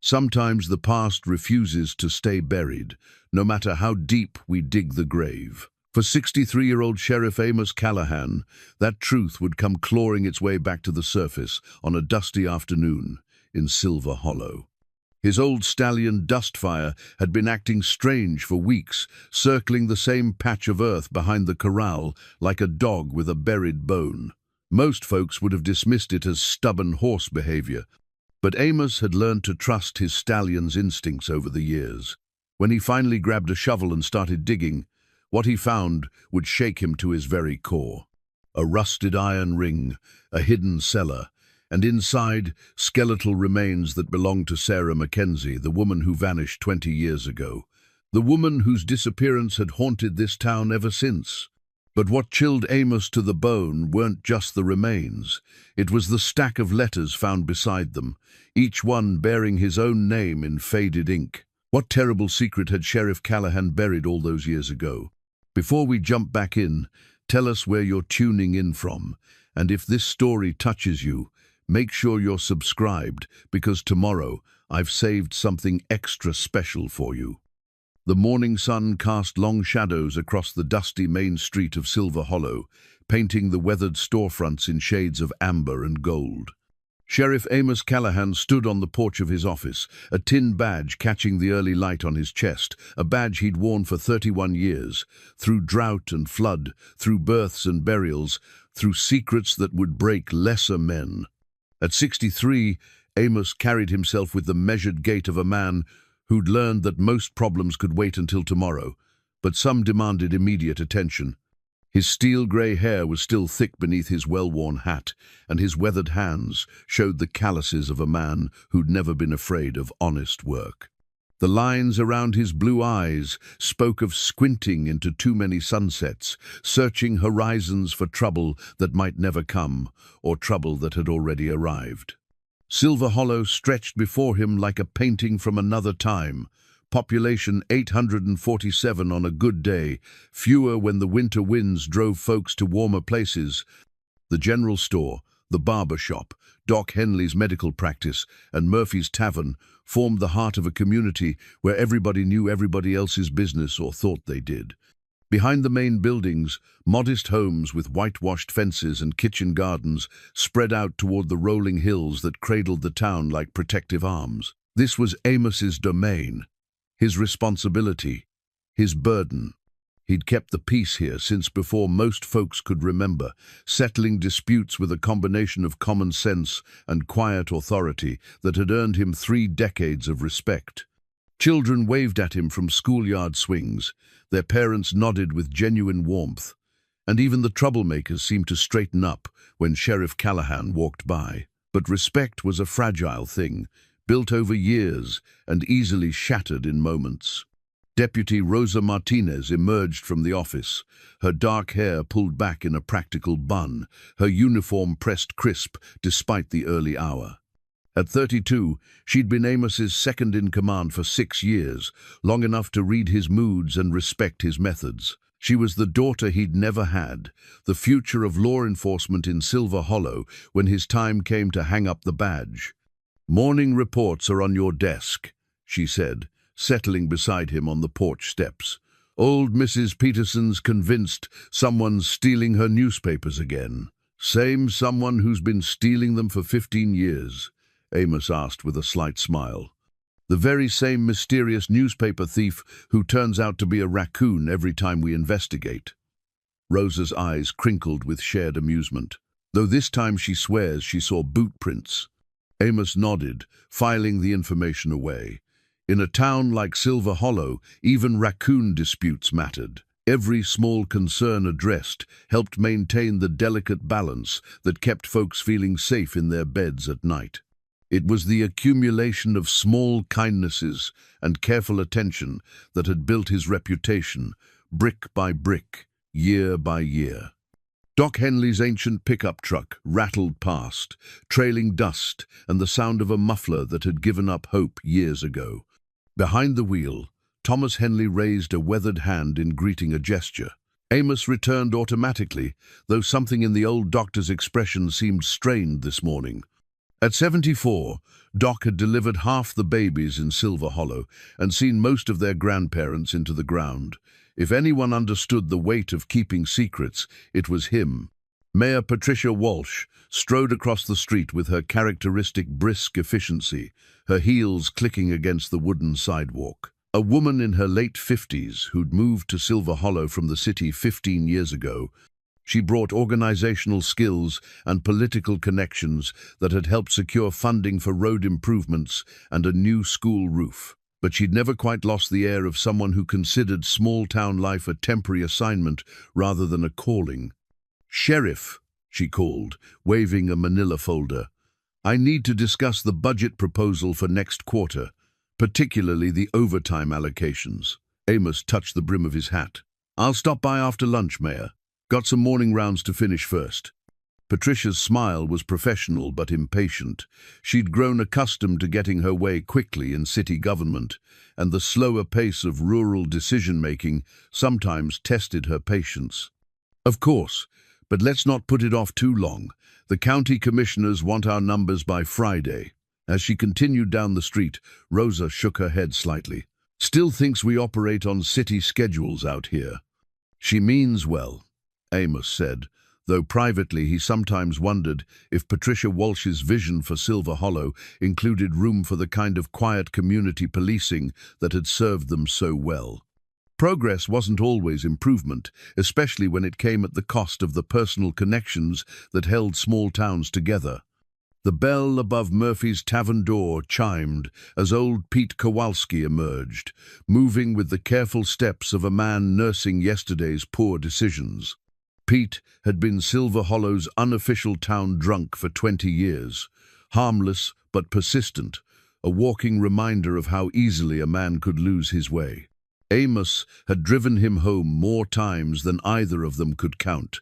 Sometimes the past refuses to stay buried, no matter how deep we dig the grave. For 63-year-old Sheriff Amos Callahan, that truth would come clawing its way back to the surface on a dusty afternoon in Silver Hollow. His old Stallion Dustfire had been acting strange for weeks, circling the same patch of earth behind the corral like a dog with a buried bone. Most folks would have dismissed it as stubborn horse behavior, but Amos had learned to trust his stallion's instincts over the years. When he finally grabbed a shovel and started digging, what he found would shake him to his very core. A rusted iron ring, a hidden cellar, and inside, skeletal remains that belonged to Sarah Mackenzie, the woman who vanished 20 years ago. The woman whose disappearance had haunted this town ever since. But what chilled Amos to the bone weren't just the remains. It was the stack of letters found beside them, each one bearing his own name in faded ink. What terrible secret had Sheriff Callahan buried all those years ago? Before we jump back in, tell us where you're tuning in from, and if this story touches you, make sure you're subscribed, because tomorrow I've saved something extra special for you. The morning sun cast long shadows across the dusty main street of Silver Hollow, painting the weathered storefronts in shades of amber and gold. Sheriff Amos Callahan stood on the porch of his office, a tin badge catching the early light on his chest, a badge he'd worn for 31 years, through drought and flood, through births and burials, through secrets that would break lesser men. At 63, Amos carried himself with the measured gait of a man who'd learned that most problems could wait until tomorrow, but some demanded immediate attention. His steel-grey hair was still thick beneath his well-worn hat, and his weathered hands showed the calluses of a man who'd never been afraid of honest work. The lines around his blue eyes spoke of squinting into too many sunsets, searching horizons for trouble that might never come, or trouble that had already arrived. Silver Hollow stretched before him like a painting from another time. Population 847 on a good day, fewer when the winter winds drove folks to warmer places. The general store, the barber shop, Doc Henley's medical practice, and Murphy's Tavern formed the heart of a community where everybody knew everybody else's business or thought they did. Behind the main buildings, modest homes with whitewashed fences and kitchen gardens spread out toward the rolling hills that cradled the town like protective arms. This was Amos's domain, his responsibility, his burden. He'd kept the peace here since before most folks could remember, settling disputes with a combination of common sense and quiet authority that had earned him 3 decades of respect. Children waved at him from schoolyard swings, their parents nodded with genuine warmth, and even the troublemakers seemed to straighten up when Sheriff Callahan walked by. But respect was a fragile thing, built over years and easily shattered in moments. Deputy Rosa Martinez emerged from the office, her dark hair pulled back in a practical bun, her uniform pressed crisp despite the early hour. At 32, she'd been Amos's second-in-command for 6 years, long enough to read his moods and respect his methods. She was the daughter he'd never had, the future of law enforcement in Silver Hollow when his time came to hang up the badge. "Morning reports are on your desk," she said, settling beside him on the porch steps. "Old Mrs. Peterson's convinced someone's stealing her newspapers again." "Same someone who's been stealing them for 15 years?" Amos asked with a slight smile. "The very same mysterious newspaper thief who turns out to be a raccoon every time we investigate." Rosa's eyes crinkled with shared amusement, though this time she swears she saw boot prints. Amos nodded, filing the information away. In a town like Silver Hollow, even raccoon disputes mattered. Every small concern addressed helped maintain the delicate balance that kept folks feeling safe in their beds at night. It was the accumulation of small kindnesses and careful attention that had built his reputation, brick by brick, year by year. Doc Henley's ancient pickup truck rattled past, trailing dust and the sound of a muffler that had given up hope years ago. Behind the wheel, Thomas Henley raised a weathered hand in greeting a gesture. Amos returned automatically, though something in the old doctor's expression seemed strained this morning. At 74, Doc had delivered half the babies in Silver Hollow and seen most of their grandparents into the ground. If anyone understood the weight of keeping secrets, it was him. Mayor Patricia Walsh strode across the street with her characteristic brisk efficiency, her heels clicking against the wooden sidewalk. A woman in her late 50s who'd moved to Silver Hollow from the city 15 years ago. She brought organizational skills and political connections that had helped secure funding for road improvements and a new school roof. But she'd never quite lost the air of someone who considered small-town life a temporary assignment rather than a calling. "Sheriff," she called, waving a manila folder. "I need to discuss the budget proposal for next quarter, particularly the overtime allocations." Amos touched the brim of his hat. "I'll stop by after lunch, Mayor. Got some morning rounds to finish first." Patricia's smile was professional but impatient. She'd grown accustomed to getting her way quickly in city government, and the slower pace of rural decision-making sometimes tested her patience. "Of course, but let's not put it off too long. The county commissioners want our numbers by Friday." As she continued down the street, Rosa shook her head slightly. "Still thinks we operate on city schedules out here." "She means well," Amos said, though privately he sometimes wondered if Patricia Walsh's vision for Silver Hollow included room for the kind of quiet community policing that had served them so well. Progress wasn't always improvement, especially when it came at the cost of the personal connections that held small towns together. The bell above Murphy's tavern door chimed as old Pete Kowalski emerged, moving with the careful steps of a man nursing yesterday's poor decisions. Pete had been Silver Hollow's unofficial town drunk for 20 years, harmless but persistent, a walking reminder of how easily a man could lose his way. Amos had driven him home more times than either of them could count,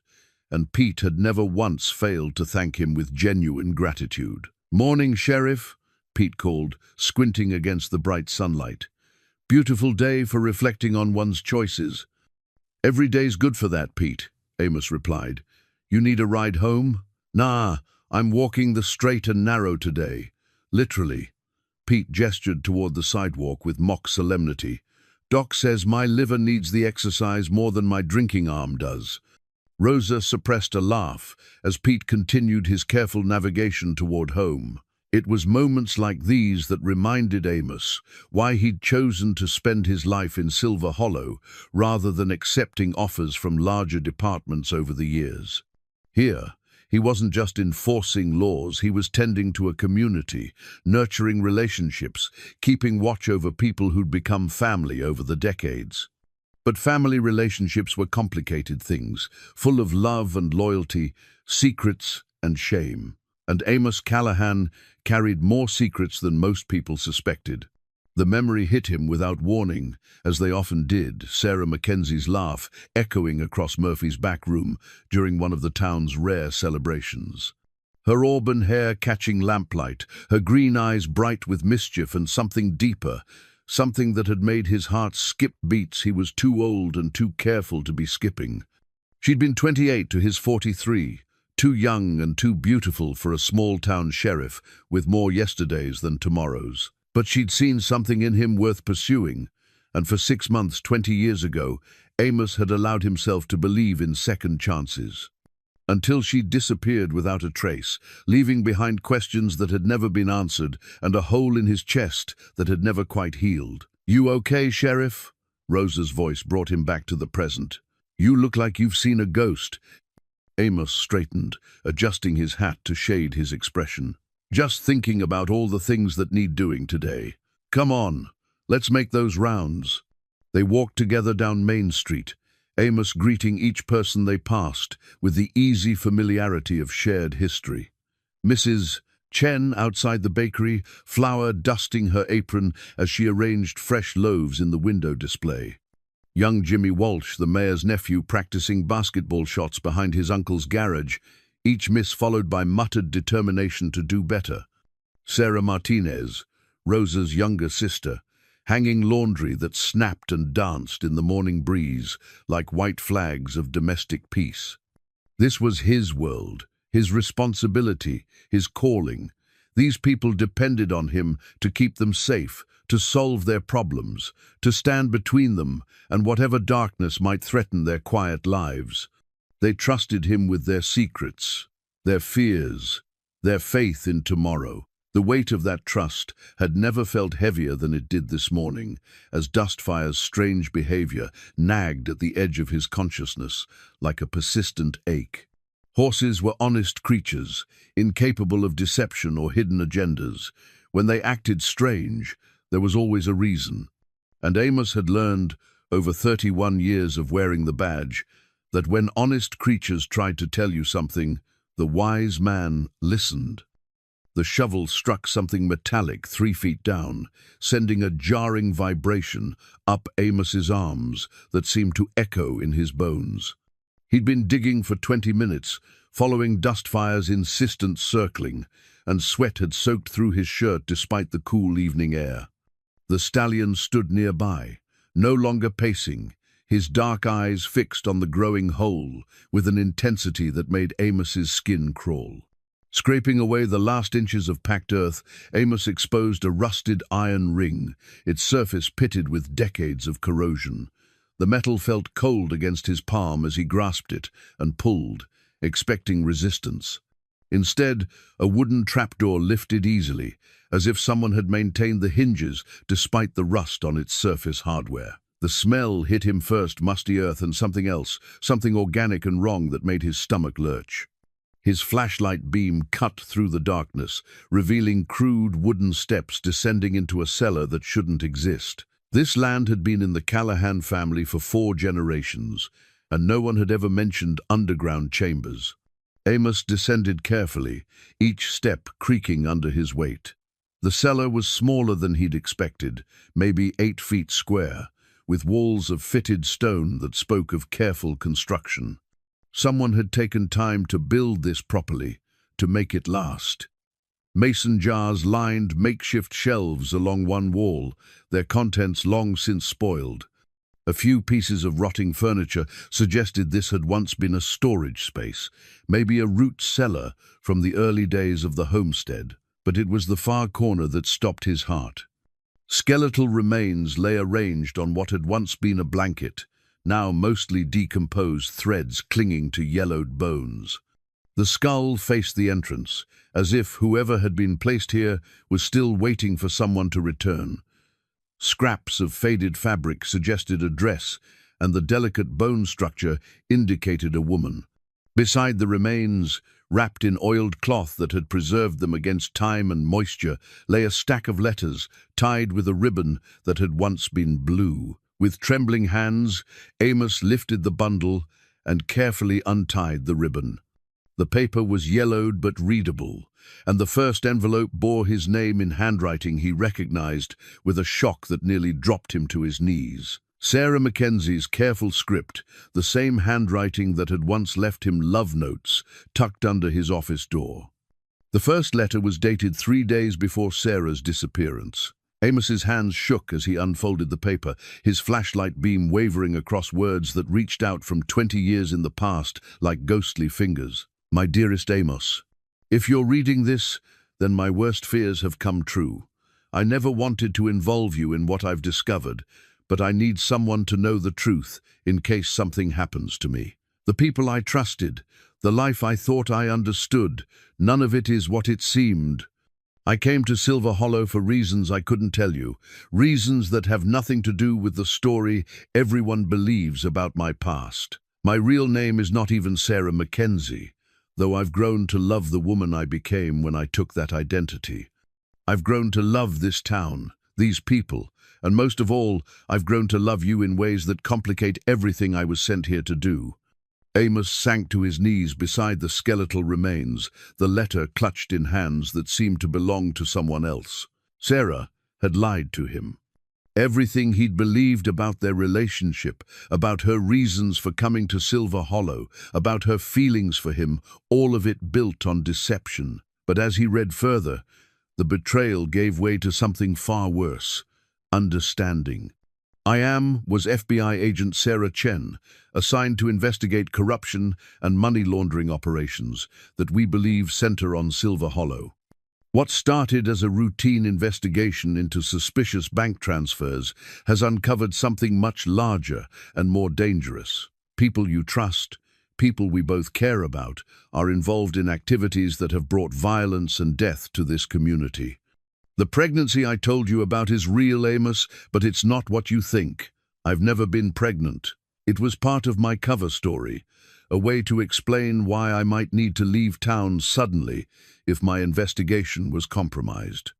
and Pete had never once failed to thank him with genuine gratitude. "Morning, Sheriff," Pete called, squinting against the bright sunlight. "Beautiful day for reflecting on one's choices." "Every day's good for that, Pete," Amos replied. "You need a ride home?" "Nah, I'm walking the straight and narrow today. Literally." Pete gestured toward the sidewalk with mock solemnity. "Doc says my liver needs the exercise more than my drinking arm does." Rosa suppressed a laugh as Pete continued his careful navigation toward home. It was moments like these that reminded Amos why he'd chosen to spend his life in Silver Hollow rather than accepting offers from larger departments over the years. Here, he wasn't just enforcing laws, he was tending to a community, nurturing relationships, keeping watch over people who'd become family over the decades. But family relationships were complicated things, full of love and loyalty, secrets and shame. And Amos Callahan carried more secrets than most people suspected. The memory hit him without warning, as they often did, Sarah Mackenzie's laugh echoing across Murphy's back room during one of the town's rare celebrations. Her auburn hair catching lamplight, her green eyes bright with mischief and something deeper, something that had made his heart skip beats he was too old and too careful to be skipping. She'd been 28 to his 43, too young and too beautiful for a small-town sheriff with more yesterdays than tomorrows. But she'd seen something in him worth pursuing, and for 6 months 20 years ago, Amos had allowed himself to believe in second chances. Until she disappeared without a trace, leaving behind questions that had never been answered and a hole in his chest that had never quite healed. "You okay, Sheriff?" Rosa's voice brought him back to the present. "You look like you've seen a ghost." Amos straightened, adjusting his hat to shade his expression. "Just thinking about all the things that need doing today. Come on, let's make those rounds." They walked together down Main Street, Amos greeting each person they passed with the easy familiarity of shared history. Mrs. Chen outside the bakery, flour dusting her apron as she arranged fresh loaves in the window display. Young Jimmy Walsh, the mayor's nephew, practicing basketball shots behind his uncle's garage, each miss followed by muttered determination to do better. Sarah Martinez, Rosa's younger sister, hanging laundry that snapped and danced in the morning breeze like white flags of domestic peace. This was his world, his responsibility, his calling. These people depended on him to keep them safe, to solve their problems, to stand between them and whatever darkness might threaten their quiet lives. They trusted him with their secrets, their fears, their faith in tomorrow. The weight of that trust had never felt heavier than it did this morning, as Dustfire's strange behavior nagged at the edge of his consciousness like a persistent ache. Horses were honest creatures, incapable of deception or hidden agendas. When they acted strange, there was always a reason. And Amos had learned, over 31 years of wearing the badge, that when honest creatures tried to tell you something, the wise man listened. The shovel struck something metallic 3 feet down, sending a jarring vibration up Amos's arms that seemed to echo in his bones. He'd been digging for 20 minutes, following Dustfire's insistent circling, and sweat had soaked through his shirt despite the cool evening air. The stallion stood nearby, no longer pacing, his dark eyes fixed on the growing hole with an intensity that made Amos's skin crawl. Scraping away the last inches of packed earth, Amos exposed a rusted iron ring, its surface pitted with decades of corrosion. The metal felt cold against his palm as he grasped it and pulled, expecting resistance. Instead, a wooden trapdoor lifted easily, as if someone had maintained the hinges despite the rust on its surface hardware. The smell hit him first, musty earth and something else, something organic and wrong that made his stomach lurch. His flashlight beam cut through the darkness, revealing crude wooden steps descending into a cellar that shouldn't exist. This land had been in the Callahan family for 4 generations, and no one had ever mentioned underground chambers. Amos descended carefully, each step creaking under his weight. The cellar was smaller than he'd expected, maybe 8 feet square, with walls of fitted stone that spoke of careful construction. Someone had taken time to build this properly, to make it last. Mason jars lined makeshift shelves along one wall, their contents long since spoiled. A few pieces of rotting furniture suggested this had once been a storage space, maybe a root cellar from the early days of the homestead. But it was the far corner that stopped his heart. Skeletal remains lay arranged on what had once been a blanket, now mostly decomposed threads clinging to yellowed bones. The skull faced the entrance, as if whoever had been placed here was still waiting for someone to return. Scraps of faded fabric suggested a dress, and the delicate bone structure indicated a woman. Beside the remains, wrapped in oiled cloth that had preserved them against time and moisture, lay a stack of letters tied with a ribbon that had once been blue. With trembling hands, Amos lifted the bundle and carefully untied the ribbon. The paper was yellowed but readable, and the first envelope bore his name in handwriting he recognized with a shock that nearly dropped him to his knees. Sarah Mackenzie's careful script, the same handwriting that had once left him love notes tucked under his office door. The first letter was dated 3 days before Sarah's disappearance. Amos's hands shook as he unfolded the paper, his flashlight beam wavering across words that reached out from 20 years in the past like ghostly fingers. My dearest Amos, if you're reading this, then my worst fears have come true. I never wanted to involve you in what I've discovered, but I need someone to know the truth in case something happens to me. The people I trusted, the life I thought I understood, none of it is what it seemed. I came to Silver Hollow for reasons I couldn't tell you, reasons that have nothing to do with the story everyone believes about my past. My real name is not even Sarah Mackenzie, though I've grown to love the woman I became when I took that identity. I've grown to love this town, these people, and most of all, I've grown to love you in ways that complicate everything I was sent here to do. Amos sank to his knees beside the skeletal remains, the letter clutched in hands that seemed to belong to someone else. Sarah had lied to him. Everything he'd believed about their relationship, about her reasons for coming to Silver Hollow, about her feelings for him, all of it built on deception. But as he read further, the betrayal gave way to something far worse. Understanding. I was FBI agent Sarah Chen, assigned to investigate corruption and money laundering operations that we believe center on Silver Hollow. What started as a routine investigation into suspicious bank transfers has uncovered something much larger and more dangerous. People you trust, people we both care about, are involved in activities that have brought violence and death to this community. The pregnancy I told you about is real, Amos, but it's not what you think. I've never been pregnant. It was part of my cover story, a way to explain why I might need to leave town suddenly if my investigation was compromised.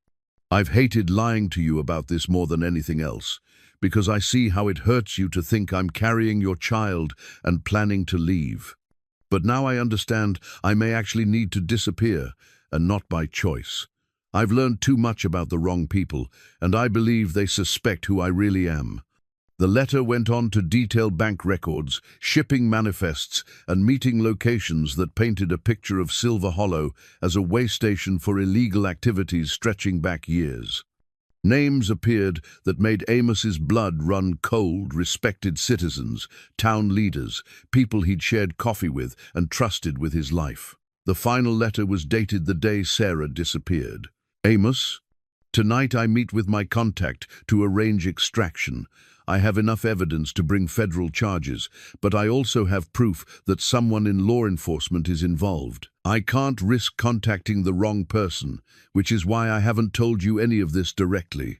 I've hated lying to you about this more than anything else, because I see how it hurts you to think I'm carrying your child and planning to leave. But now I understand I may actually need to disappear, and not by choice. I've learned too much about the wrong people, and I believe they suspect who I really am. The letter went on to detail bank records, shipping manifests, and meeting locations that painted a picture of Silver Hollow as a way station for illegal activities stretching back years. Names appeared that made Amos's blood run cold: respected citizens, town leaders, people he'd shared coffee with and trusted with his life. The final letter was dated the day Sarah disappeared. Amos, tonight I meet with my contact to arrange extraction. I have enough evidence to bring federal charges, but I also have proof that someone in law enforcement is involved. I can't risk contacting the wrong person, which is why I haven't told you any of this directly.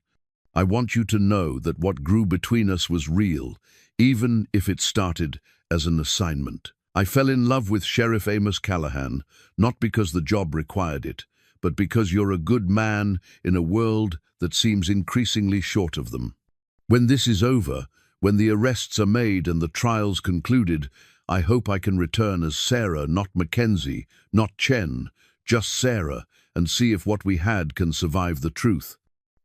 I want you to know that what grew between us was real, even if it started as an assignment. I fell in love with Sheriff Amos Callahan, not because the job required it, but because you're a good man in a world that seems increasingly short of them. When this is over, when the arrests are made and the trials concluded, I hope I can return as Sarah, not Mackenzie, not Chen, just Sarah, and see if what we had can survive the truth.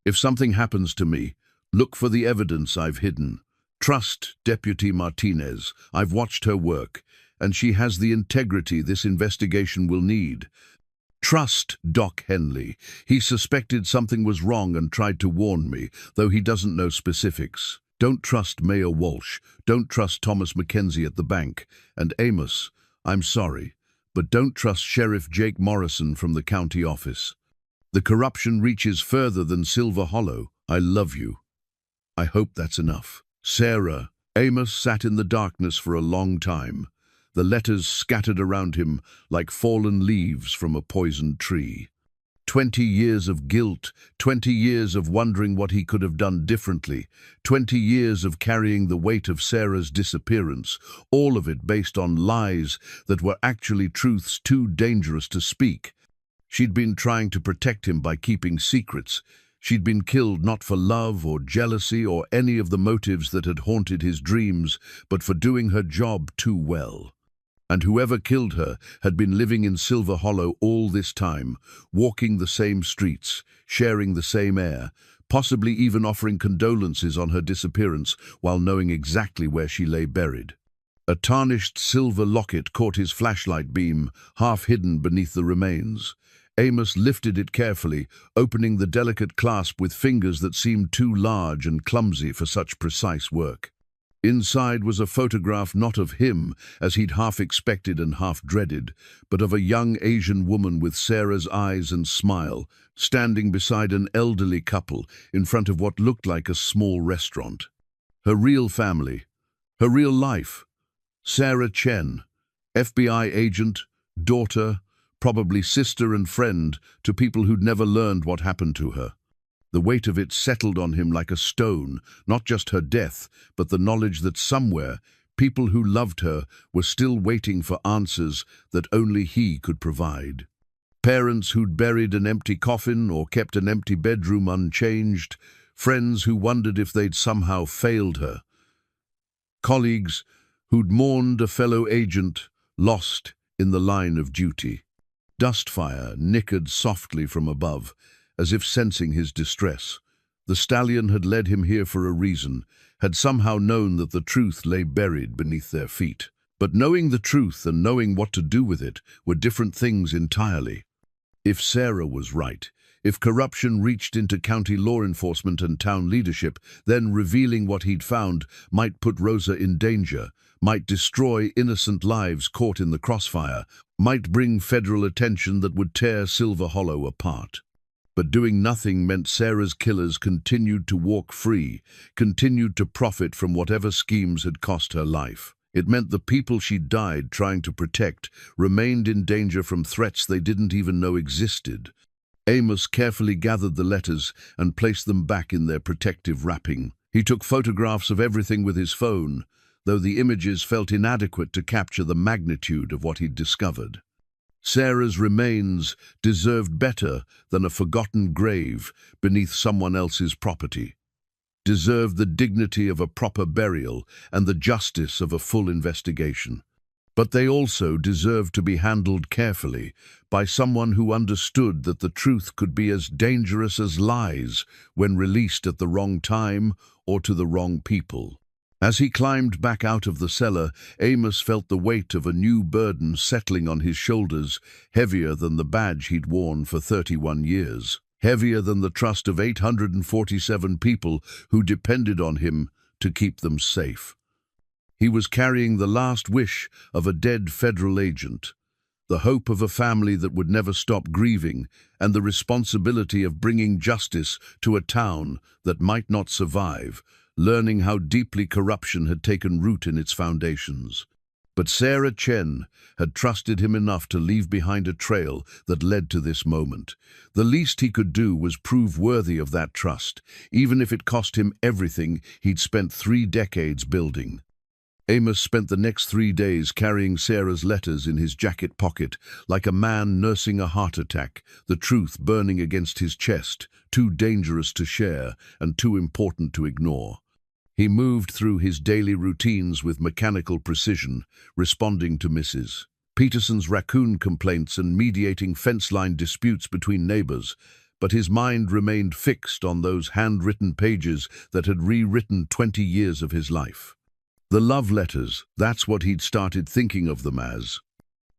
If something happens to me, look for the evidence I've hidden. Trust Deputy Martinez. I've watched her work, and she has the integrity this investigation will need. Trust Doc Henley. He suspected something was wrong and tried to warn me, though he doesn't know specifics. Don't trust Mayor Walsh. Don't trust Thomas Mackenzie at the bank. And Amos, I'm sorry, but don't trust Sheriff Jake Morrison from the county office. The corruption reaches further than Silver Hollow. I love you. I hope that's enough. Sarah. Amos sat in the darkness for a long time. The letters scattered around him like fallen leaves from a poisoned tree. 20 years of guilt, 20 years of wondering what he could have done differently, 20 years of carrying the weight of Sarah's disappearance, all of it based on lies that were actually truths too dangerous to speak. She'd been trying to protect him by keeping secrets. She'd been killed not for love or jealousy or any of the motives that had haunted his dreams, but for doing her job too well. And whoever killed her had been living in Silver Hollow all this time, walking the same streets, sharing the same air, possibly even offering condolences on her disappearance while knowing exactly where she lay buried. A tarnished silver locket caught his flashlight beam, half hidden beneath the remains. Amos lifted it carefully, opening the delicate clasp with fingers that seemed too large and clumsy for such precise work. Inside was a photograph not of him, as he'd half expected and half dreaded, but of a young Asian woman with Sarah's eyes and smile, standing beside an elderly couple in front of what looked like a small restaurant. Her real family, her real life. Sarah Chen, FBI agent, daughter, probably sister and friend to people who'd never learned what happened to her. The weight of it settled on him like a stone, not just her death, but the knowledge that somewhere, people who loved her were still waiting for answers that only he could provide. Parents who'd buried an empty coffin or kept an empty bedroom unchanged, friends who wondered if they'd somehow failed her. Colleagues who'd mourned a fellow agent lost in the line of duty. Dustfire nickered softly from above, as if sensing his distress. The Stallion had led him here for a reason, had somehow known that the truth lay buried beneath their feet. But knowing the truth and knowing what to do with it were different things entirely. If Sarah was right, if corruption reached into county law enforcement and town leadership, then revealing what he'd found might put Rosa in danger, might destroy innocent lives caught in the crossfire, might bring federal attention that would tear Silver Hollow apart. But doing nothing meant Sarah's killers continued to walk free, continued to profit from whatever schemes had cost her life. It meant the people she died trying to protect remained in danger from threats they didn't even know existed. Amos carefully gathered the letters and placed them back in their protective wrapping. He took photographs of everything with his phone, though the images felt inadequate to capture the magnitude of what he'd discovered. Sarah's remains deserved better than a forgotten grave beneath someone else's property, deserved the dignity of a proper burial and the justice of a full investigation. But they also deserved to be handled carefully by someone who understood that the truth could be as dangerous as lies when released at the wrong time or to the wrong people. As he climbed back out of the cellar, Amos felt the weight of a new burden settling on his shoulders, heavier than the badge he'd worn for 31 years, heavier than the trust of 847 people who depended on him to keep them safe. He was carrying the last wish of a dead federal agent, the hope of a family that would never stop grieving, and the responsibility of bringing justice to a town that might not survive, learning how deeply corruption had taken root in its foundations. But Sarah Chen had trusted him enough to leave behind a trail that led to this moment. The least he could do was prove worthy of that trust, even if it cost him everything he'd spent 3 decades building. Amos spent the next 3 days carrying Sarah's letters in his jacket pocket, like a man nursing a heart attack, the truth burning against his chest, too dangerous to share and too important to ignore. He moved through his daily routines with mechanical precision, responding to Mrs. Peterson's raccoon complaints and mediating fence-line disputes between neighbors, but his mind remained fixed on those handwritten pages that had rewritten 20 years of his life. The love letters, that's what he'd started thinking of them as.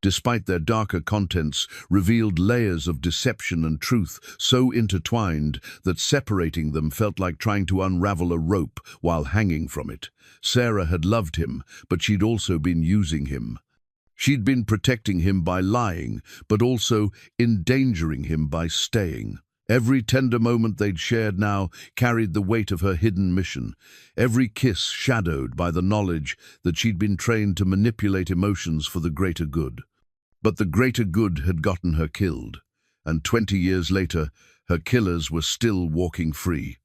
Despite their darker contents, revealed layers of deception and truth so intertwined that separating them felt like trying to unravel a rope while hanging from it. Sarah had loved him, but she'd also been using him. She'd been protecting him by lying, but also endangering him by staying. Every tender moment they'd shared now carried the weight of her hidden mission, every kiss shadowed by the knowledge that she'd been trained to manipulate emotions for the greater good. But the greater good had gotten her killed, and 20 years later, her killers were still walking free.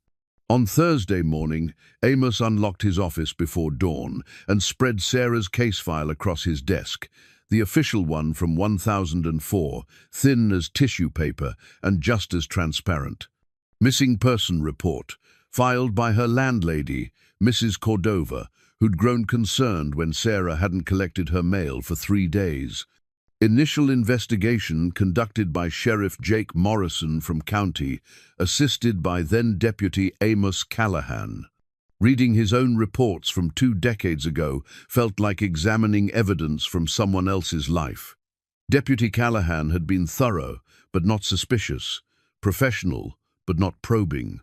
On Thursday morning, Amos unlocked his office before dawn and spread Sarah's case file across his desk, the official one from 1004, thin as tissue paper and just as transparent. Missing person report, filed by her landlady, Mrs. Cordova, who'd grown concerned when Sarah hadn't collected her mail for 3 days. Initial investigation conducted by Sheriff Jake Morrison from County, assisted by then-Deputy Amos Callahan. Reading his own reports from 2 decades ago felt like examining evidence from someone else's life. Deputy Callahan had been thorough, but not suspicious, professional, but not probing.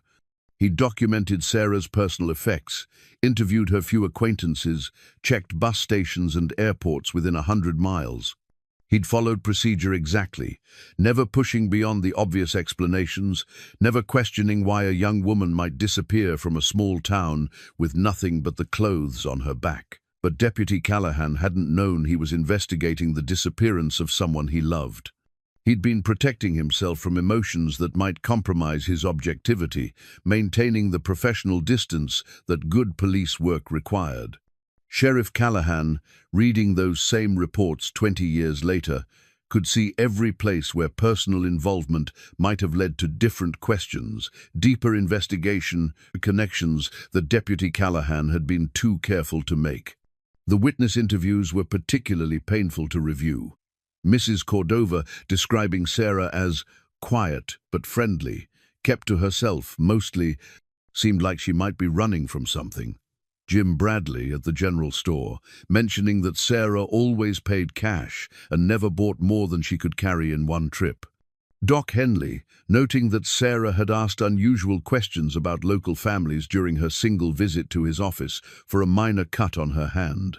He documented Sarah's personal effects, interviewed her few acquaintances, checked bus stations and airports within 100 miles. He'd followed procedure exactly, never pushing beyond the obvious explanations, never questioning why a young woman might disappear from a small town with nothing but the clothes on her back. But Deputy Callahan hadn't known he was investigating the disappearance of someone he loved. He'd been protecting himself from emotions that might compromise his objectivity, maintaining the professional distance that good police work required. Sheriff Callahan, reading those same reports 20 years later, could see every place where personal involvement might have led to different questions, deeper investigation, connections that Deputy Callahan had been too careful to make. The witness interviews were particularly painful to review. Mrs. Cordova describing Sarah as quiet but friendly, kept to herself mostly, seemed like she might be running from something. Jim Bradley at the general store, mentioning that Sarah always paid cash and never bought more than she could carry in one trip. Doc Henley, noting that Sarah had asked unusual questions about local families during her single visit to his office for a minor cut on her hand.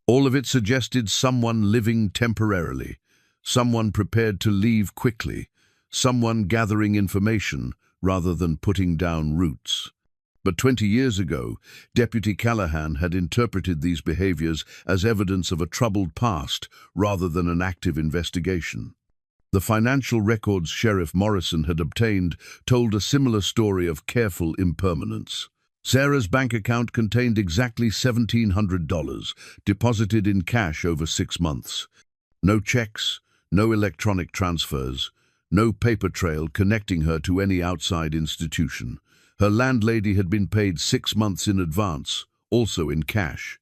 All of it suggested someone living temporarily, someone prepared to leave quickly, someone gathering information rather than putting down roots. But 20 years ago, Deputy Callahan had interpreted these behaviors as evidence of a troubled past rather than an active investigation. The financial records Sheriff Morrison had obtained told a similar story of careful impermanence. Sarah's bank account contained exactly $1,700, deposited in cash over 6 months. No checks, no electronic transfers, no paper trail connecting her to any outside institution. Her landlady had been paid 6 months in advance, also in cash.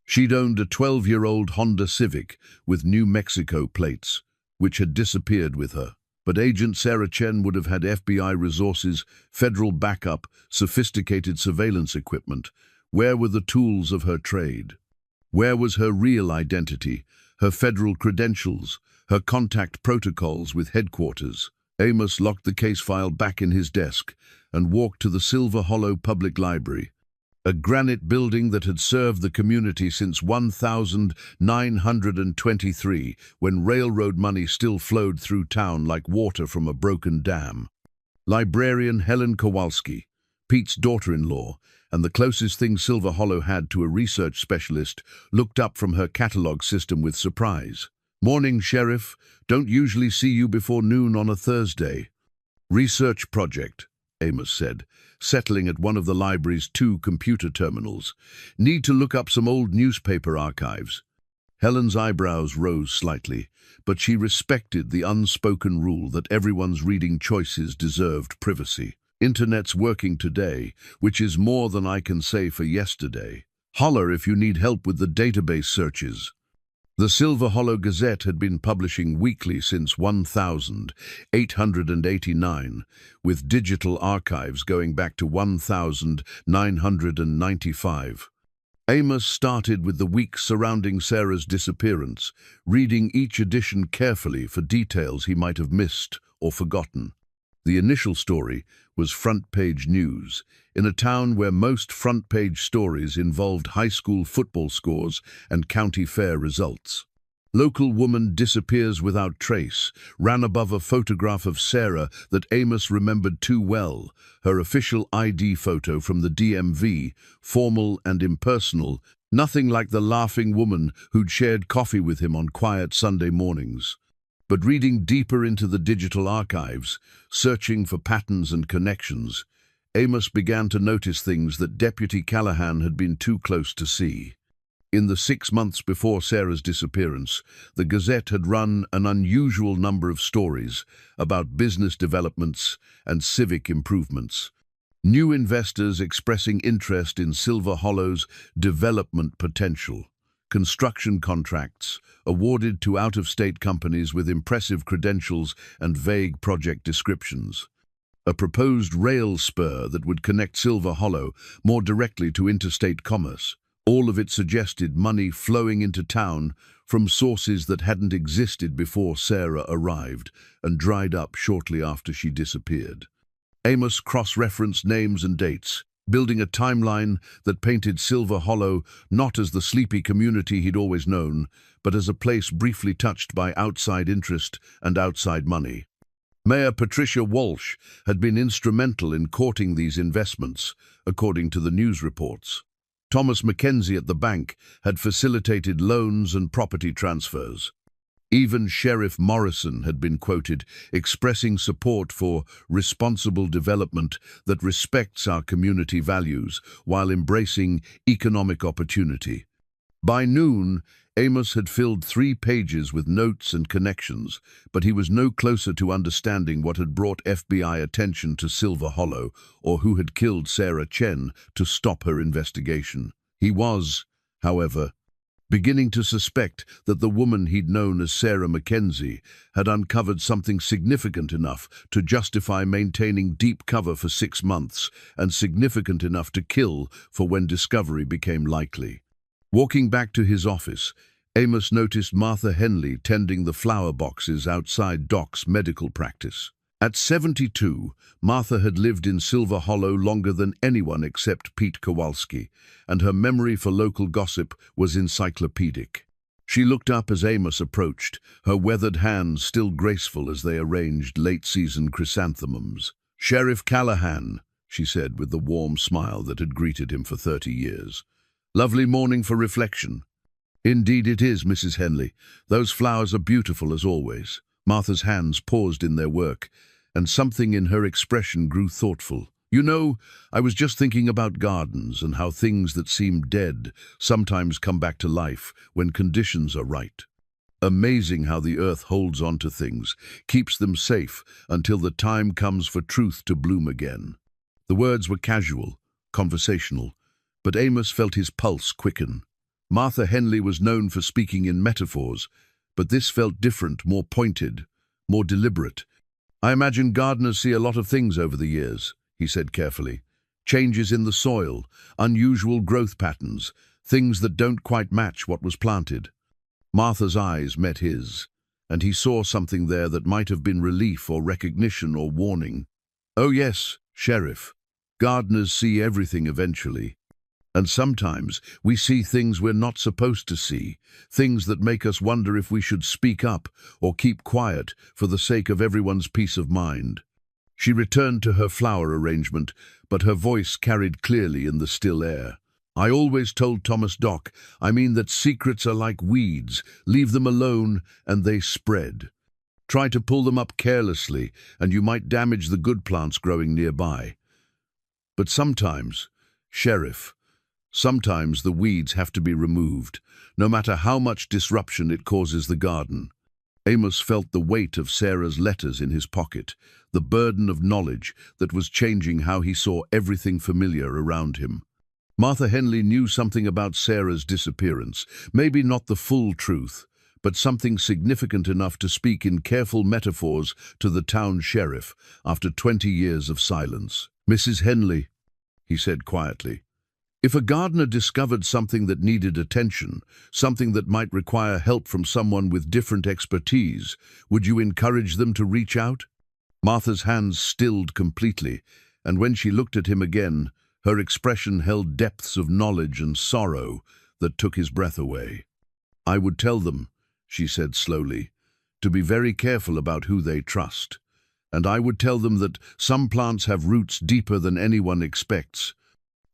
She'd owned a 12-year-old Honda Civic with New Mexico plates, which had disappeared with her. But Agent Sarah Chen would have had FBI resources, federal backup, sophisticated surveillance equipment. Where were the tools of her trade? Where was her real identity, her federal credentials, her contact protocols with headquarters? Amos locked the case file back in his desk and walked to the Silver Hollow Public Library, a granite building that had served the community since 1923, when railroad money still flowed through town like water from a broken dam. Librarian Helen Kowalski, Pete's daughter-in-law, and the closest thing Silver Hollow had to a research specialist, looked up from her catalog system with surprise. "Morning, Sheriff. Don't usually see you before noon on a Thursday." "Research project," Amos said, settling at one of the library's 2 computer terminals. "Need to look up some old newspaper archives." Helen's eyebrows rose slightly, but she respected the unspoken rule that everyone's reading choices deserved privacy. "Internet's working today, which is more than I can say for yesterday. Holler if you need help with the database searches." The Silver Hollow Gazette had been publishing weekly since 1889, with digital archives going back to 1995. Amos started with the week surrounding Sarah's disappearance, reading each edition carefully for details he might have missed or forgotten. The initial story was front-page news, in a town where most front-page stories involved high school football scores and county fair results. "Local woman disappears without trace," ran above a photograph of Sarah that Amos remembered too well, her official ID photo from the DMV, formal and impersonal, nothing like the laughing woman who'd shared coffee with him on quiet Sunday mornings. But reading deeper into the digital archives, searching for patterns and connections, Amos began to notice things that Deputy Callahan had been too close to see. In the 6 months before Sarah's disappearance, the Gazette had run an unusual number of stories about business developments and civic improvements. New investors expressing interest in Silver Hollow's development potential. Construction contracts awarded to out-of-state companies with impressive credentials and vague project descriptions. A proposed rail spur that would connect Silver Hollow more directly to interstate commerce. All of it suggested money flowing into town from sources that hadn't existed before Sarah arrived and dried up shortly after she disappeared. Amos cross-referenced names and dates, building a timeline that painted Silver Hollow not as the sleepy community he'd always known, but as a place briefly touched by outside interest and outside money. Mayor Patricia Walsh had been instrumental in courting these investments, according to the news reports. Thomas Mackenzie at the bank had facilitated loans and property transfers. Even Sheriff Morrison had been quoted expressing support for responsible development that respects our community values while embracing economic opportunity. By noon, Amos had filled 3 pages with notes and connections, but he was no closer to understanding what had brought FBI attention to Silver Hollow or who had killed Sarah Chen to stop her investigation. He was, however, beginning to suspect that the woman he'd known as Sarah Mackenzie had uncovered something significant enough to justify maintaining deep cover for 6 months and significant enough to kill for when discovery became likely. Walking back to his office, Amos noticed Martha Henley tending the flower boxes outside Doc's medical practice. At 72, Martha had lived in Silver Hollow longer than anyone except Pete Kowalski, and her memory for local gossip was encyclopedic. She looked up as Amos approached, her weathered hands still graceful as they arranged late-season chrysanthemums. "Sheriff Callahan," she said with the warm smile that had greeted him for 30 years. "Lovely morning for reflection." "Indeed it is, Mrs. Henley. Those flowers are beautiful as always." Martha's hands paused in their work, and something in her expression grew thoughtful. "You know, I was just thinking about gardens and how things that seem dead sometimes come back to life when conditions are right. Amazing how the earth holds on to things, keeps them safe until the time comes for truth to bloom again." The words were casual, conversational, but Amos felt his pulse quicken. Martha Henley was known for speaking in metaphors, but this felt different, more pointed, more deliberate. "I imagine gardeners see a lot of things over the years," he said carefully. "Changes in the soil, unusual growth patterns, things that don't quite match what was planted." Martha's eyes met his, and he saw something there that might have been relief or recognition or warning. "Oh yes, Sheriff. Gardeners see everything eventually. And sometimes we see things we're not supposed to see, things that make us wonder if we should speak up or keep quiet for the sake of everyone's peace of mind." She returned to her flower arrangement, but her voice carried clearly in the still air. "I always told Thomas Doc, that secrets are like weeds. Leave them alone and they spread. Try to pull them up carelessly and you might damage the good plants growing nearby. But sometimes, Sheriff, sometimes the weeds have to be removed, no matter how much disruption it causes the garden." Amos felt the weight of Sarah's letters in his pocket, the burden of knowledge that was changing how he saw everything familiar around him. Martha Henley knew something about Sarah's disappearance, maybe not the full truth, but something significant enough to speak in careful metaphors to the town sheriff after 20 years of silence. "Mrs. Henley," he said quietly, "if a gardener discovered something that needed attention, something that might require help from someone with different expertise, would you encourage them to reach out?" Martha's hands stilled completely, and when she looked at him again, her expression held depths of knowledge and sorrow that took his breath away. "I would tell them," she said slowly, "to be very careful about who they trust. And I would tell them that some plants have roots deeper than anyone expects,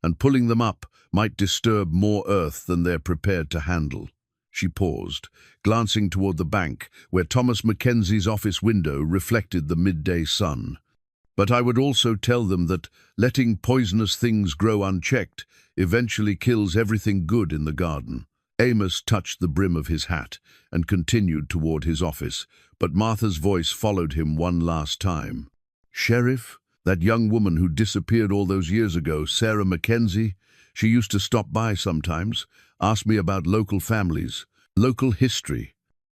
and pulling them up might disturb more earth than they're prepared to handle." She paused, glancing toward the bank, where Thomas Mackenzie's office window reflected the midday sun. "But I would also tell them that letting poisonous things grow unchecked eventually kills everything good in the garden." Amos touched the brim of his hat and continued toward his office, but Martha's voice followed him one last time. "Sheriff, that young woman who disappeared all those years ago, Sarah Mackenzie, she used to stop by sometimes, ask me about local families, local history.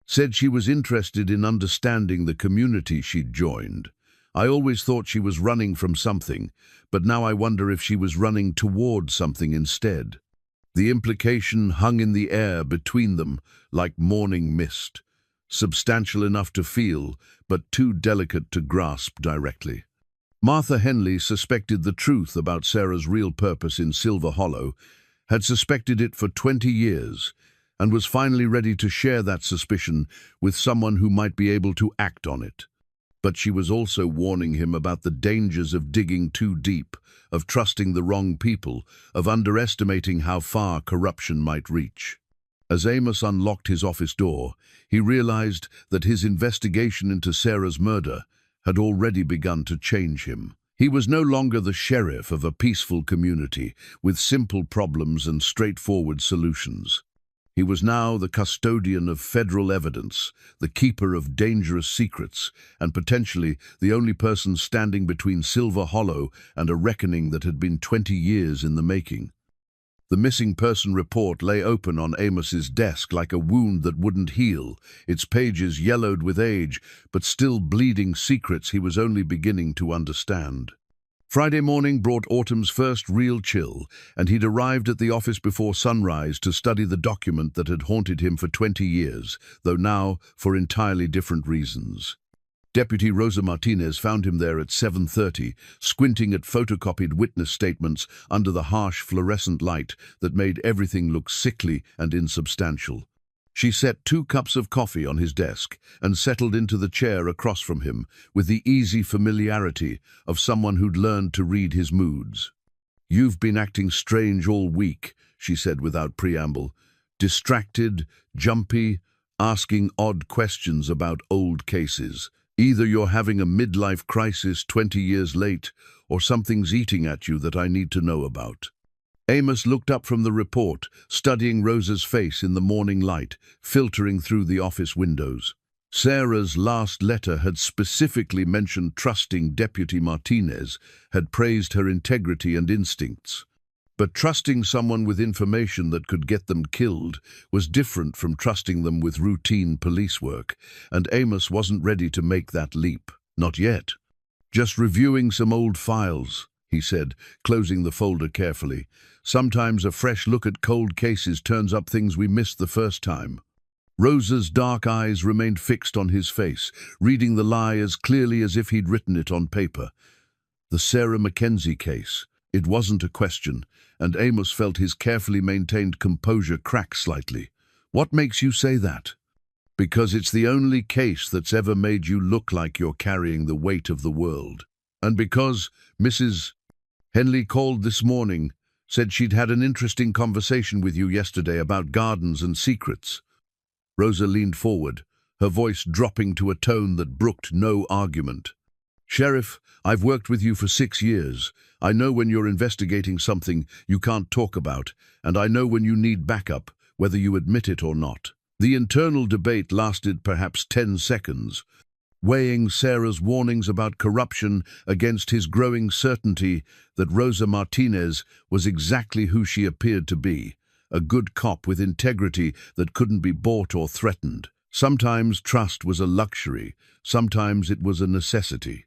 Said she was interested in understanding the community she'd joined. I always thought she was running from something, but now I wonder if she was running toward something instead." The implication hung in the air between them like morning mist, substantial enough to feel, but too delicate to grasp directly. Martha Henley suspected the truth about Sarah's real purpose in Silver Hollow, had suspected it for 20 years, and was finally ready to share that suspicion with someone who might be able to act on it. But she was also warning him about the dangers of digging too deep, of trusting the wrong people, of underestimating how far corruption might reach. As Amos unlocked his office door, he realized that his investigation into Sarah's murder had already begun to change him. He was no longer the sheriff of a peaceful community with simple problems and straightforward solutions. He was now the custodian of federal evidence, the keeper of dangerous secrets, and potentially the only person standing between Silver Hollow and a reckoning that had been 20 years in the making. The missing person report lay open on Amos's desk like a wound that wouldn't heal, its pages yellowed with age, but still bleeding secrets he was only beginning to understand. Friday morning brought autumn's first real chill, and he'd arrived at the office before sunrise to study the document that had haunted him for 20 years, though now for entirely different reasons. Deputy Rosa Martinez found him there at 7:30, squinting at photocopied witness statements under the harsh fluorescent light that made everything look sickly and insubstantial. She set 2 cups of coffee on his desk and settled into the chair across from him with the easy familiarity of someone who'd learned to read his moods. "You've been acting strange all week," she said without preamble. "Distracted, jumpy, asking odd questions about old cases. Either you're having a midlife crisis 20 years late, or something's eating at you that I need to know about." Amos looked up from the report, studying Rosa's face in the morning light, filtering through the office windows. Sarah's last letter had specifically mentioned trusting Deputy Martinez, had praised her integrity and instincts. But trusting someone with information that could get them killed was different from trusting them with routine police work, and Amos wasn't ready to make that leap. Not yet. "Just reviewing some old files," he said, closing the folder carefully. "Sometimes a fresh look at cold cases turns up things we missed the first time." Rosa's dark eyes remained fixed on his face, reading the lie as clearly as if he'd written it on paper. The Sarah Mackenzie case. It wasn't a question, and Amos felt his carefully maintained composure crack slightly. "What makes you say that?" "Because it's the only case that's ever made you look like you're carrying the weight of the world. And because Mrs. Henley called this morning, said she'd had an interesting conversation with you yesterday about gardens and secrets." Rosa leaned forward, her voice dropping to a tone that brooked no argument. "Sheriff, I've worked with you for 6 years. I know when you're investigating something you can't talk about, and I know when you need backup, whether you admit it or not." The internal debate lasted perhaps 10 seconds, weighing Sarah's warnings about corruption against his growing certainty that Rosa Martinez was exactly who she appeared to be, a good cop with integrity that couldn't be bought or threatened. Sometimes trust was a luxury, sometimes it was a necessity.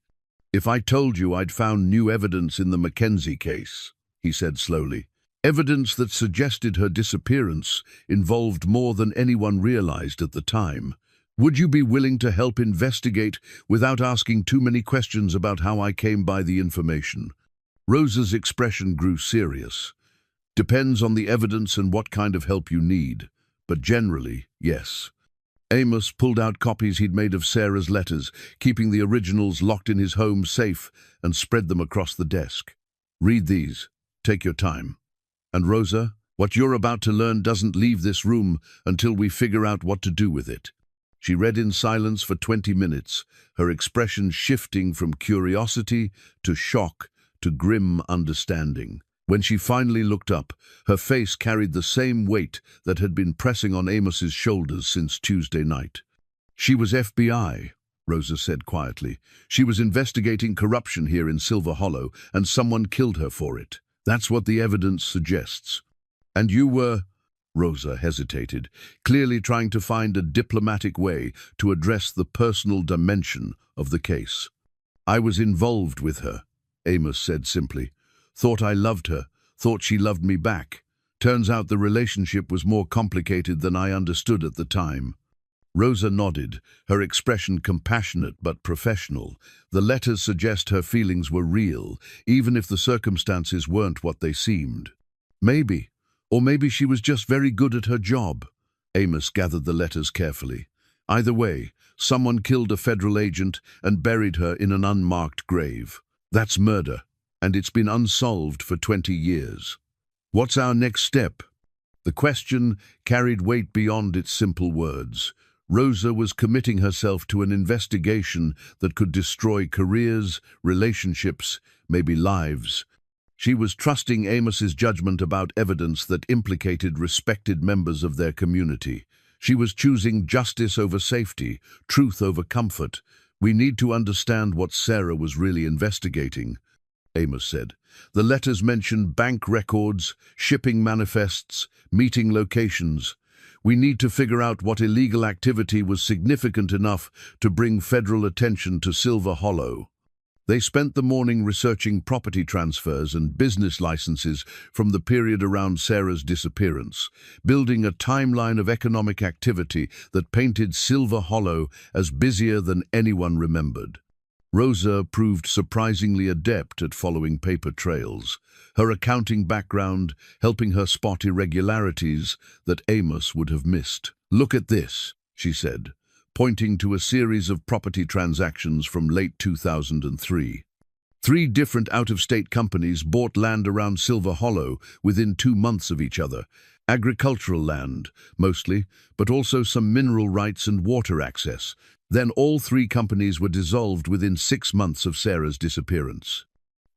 "If I told you I'd found new evidence in the Mackenzie case," he said slowly, "evidence that suggested her disappearance involved more than anyone realized at the time, would you be willing to help investigate without asking too many questions about how I came by the information?" Rosa's expression grew serious. "Depends on the evidence and what kind of help you need, but generally, yes." Amos pulled out copies he'd made of Sarah's letters, keeping the originals locked in his home safe, and spread them across the desk. "Read these. Take your time. And Rosa, what you're about to learn doesn't leave this room until we figure out what to do with it." She read in silence for 20 minutes, her expression shifting from curiosity to shock to grim understanding. When she finally looked up, her face carried the same weight that had been pressing on Amos's shoulders since Tuesday night. "She was FBI," Rosa said quietly. "She was investigating corruption here in Silver Hollow, and someone killed her for it. That's what the evidence suggests." "And you were—" Rosa hesitated, clearly trying to find a diplomatic way to address the personal dimension of the case. "I was involved with her," Amos said simply. "Thought I loved her, thought she loved me back. Turns out the relationship was more complicated than I understood at the time." Rosa nodded, her expression compassionate but professional. The letters suggest her feelings were real, even if the circumstances weren't what they seemed. "Maybe. Or maybe she was just very good at her job." Amos gathered the letters carefully. "Either way, someone killed a federal agent and buried her in an unmarked grave. That's murder, and it's been unsolved for 20 years. What's our next step?" The question carried weight beyond its simple words. Rosa was committing herself to an investigation that could destroy careers, relationships, maybe lives. She was trusting Amos's judgment about evidence that implicated respected members of their community. She was choosing justice over safety, truth over comfort. "We need to understand what Sarah was really investigating," Amos said. "The letters mentioned bank records, shipping manifests, meeting locations. We need to figure out what illegal activity was significant enough to bring federal attention to Silver Hollow." They spent the morning researching property transfers and business licenses from the period around Sarah's disappearance, building a timeline of economic activity that painted Silver Hollow as busier than anyone remembered. Rosa proved surprisingly adept at following paper trails, her accounting background helping her spot irregularities that Amos would have missed. "Look at this," she said, pointing to a series of property transactions from late 2003. Three different out-of-state companies bought land around Silver Hollow within 2 months of each other. Agricultural land, mostly, but also some mineral rights and water access. Then all three companies were dissolved within 6 months of Sarah's disappearance.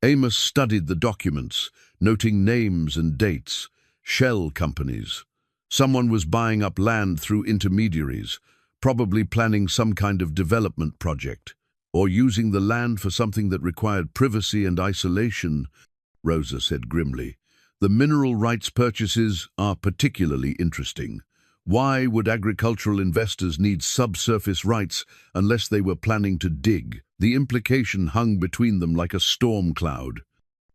Amos studied the documents, noting names and dates. Shell companies. Someone was buying up land through intermediaries, probably planning some kind of development project, or using the land for something that required privacy and isolation, Rosa said grimly. The mineral rights purchases are particularly interesting. Why would agricultural investors need subsurface rights unless they were planning to dig? The implication hung between them like a storm cloud.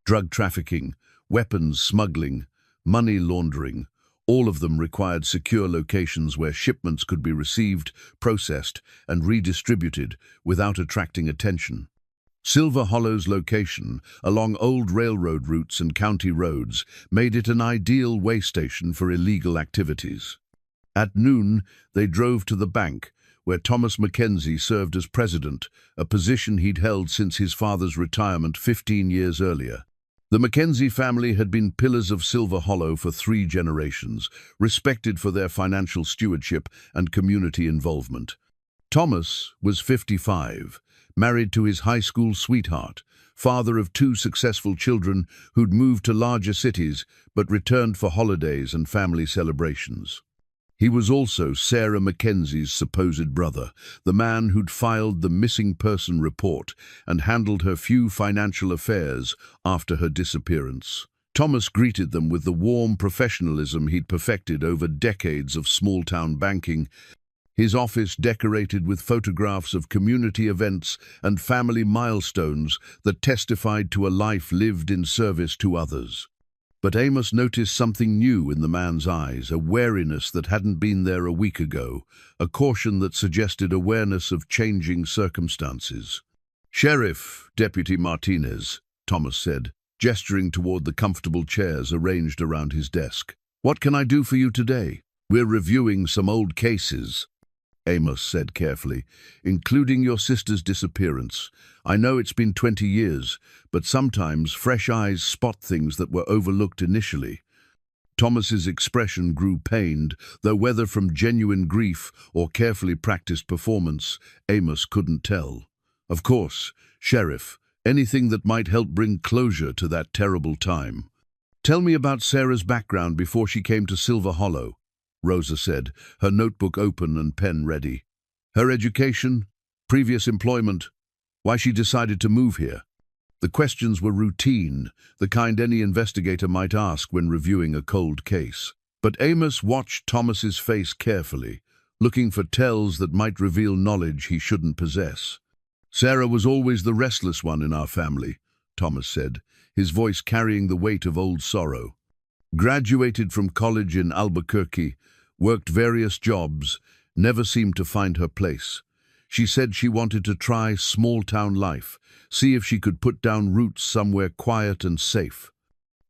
Drug trafficking, weapons smuggling, money laundering, all of them required secure locations where shipments could be received, processed, and redistributed without attracting attention. Silver Hollow's location, along old railroad routes and county roads, made it an ideal way station for illegal activities. At noon, they drove to the bank, where Thomas Mackenzie served as president, a position he'd held since his father's retirement 15 years earlier. The Mackenzie family had been pillars of Silver Hollow for 3 generations, respected for their financial stewardship and community involvement. Thomas was 55, married to his high school sweetheart, father of 2 successful children who'd moved to larger cities but returned for holidays and family celebrations. He was also Sarah Mackenzie's supposed brother, the man who'd filed the missing person report and handled her few financial affairs after her disappearance. Thomas greeted them with the warm professionalism he'd perfected over decades of small-town banking, his office decorated with photographs of community events and family milestones that testified to a life lived in service to others. But Amos noticed something new in the man's eyes, a wariness that hadn't been there a week ago, a caution that suggested awareness of changing circumstances. "Sheriff, Deputy Martinez," Thomas said, gesturing toward the comfortable chairs arranged around his desk. "What can I do for you today?" "We're reviewing some old cases," Amos said carefully, "including your sister's disappearance. I know it's been 20 years, but sometimes fresh eyes spot things that were overlooked initially." Thomas's expression grew pained, though whether from genuine grief or carefully practiced performance, Amos couldn't tell. "Of course, Sheriff, anything that might help bring closure to that terrible time." "Tell me about Sarah's background before she came to Silver Hollow," Rosa said, her notebook open and pen ready. "Her education, previous employment, why she decided to move here." The questions were routine, the kind any investigator might ask when reviewing a cold case. But Amos watched Thomas's face carefully, looking for tells that might reveal knowledge he shouldn't possess. "Sarah was always the restless one in our family," Thomas said, his voice carrying the weight of old sorrow. "Graduated from college in Albuquerque, worked various jobs, never seemed to find her place. She said she wanted to try small-town life, see if she could put down roots somewhere quiet and safe."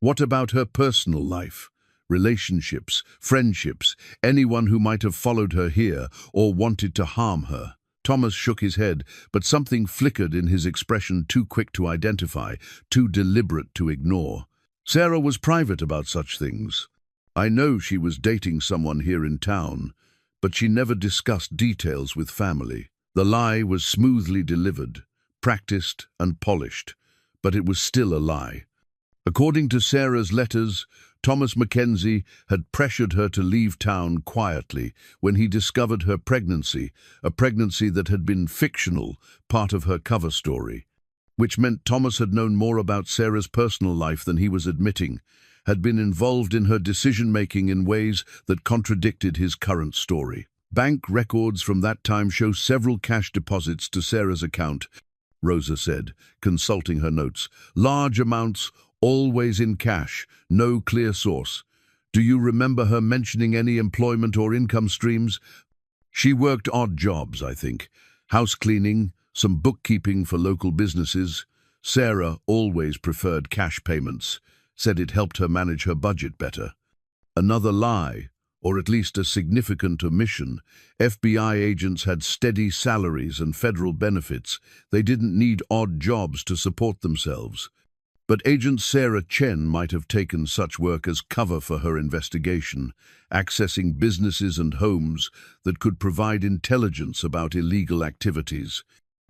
"What about her personal life? Relationships, friendships, anyone who might have followed her here or wanted to harm her?" Thomas shook his head, but something flickered in his expression too quick to identify, too deliberate to ignore. "Sarah was private about such things. I know she was dating someone here in town, but she never discussed details with family." The lie was smoothly delivered, practiced and polished, but it was still a lie. According to Sarah's letters, Thomas Mackenzie had pressured her to leave town quietly when he discovered her pregnancy, a pregnancy that had been fictional, part of her cover story. Which meant Thomas had known more about Sarah's personal life than he was admitting, had been involved in her decision-making in ways that contradicted his current story. "Bank records from that time show several cash deposits to Sarah's account," Rosa said, consulting her notes. "Large amounts, always in cash, no clear source. Do you remember her mentioning any employment or income streams?" "She worked odd jobs, I think. House cleaning, some bookkeeping for local businesses. Sarah always preferred cash payments, said it helped her manage her budget better." "Another lie, or at least a significant omission. FBI agents had steady salaries and federal benefits. They didn't need odd jobs to support themselves. But Agent Sarah Chen might have taken such work as cover for her investigation, accessing businesses and homes that could provide intelligence about illegal activities.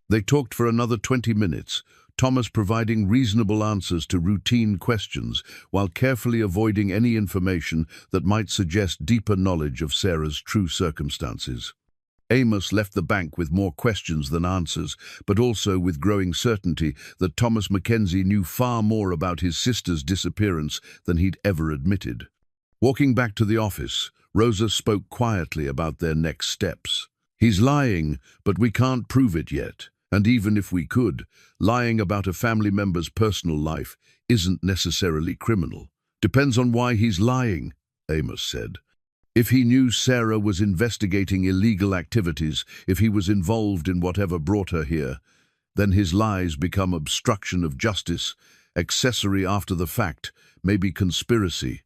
They talked for another 20 minutes, Thomas providing reasonable answers to routine questions while carefully avoiding any information that might suggest deeper knowledge of Sarah's true circumstances. Amos left the bank with more questions than answers, but also with growing certainty that Thomas Mackenzie knew far more about his sister's disappearance than he'd ever admitted. Walking back to the office, Rosa spoke quietly about their next steps. "He's lying, but we can't prove it yet. And even if we could, lying about a family member's personal life isn't necessarily criminal. Depends on why he's lying," Amos said. "If he knew Sarah was investigating illegal activities, if he was involved in whatever brought her here, then his lies become obstruction of justice, accessory after the fact, maybe conspiracy.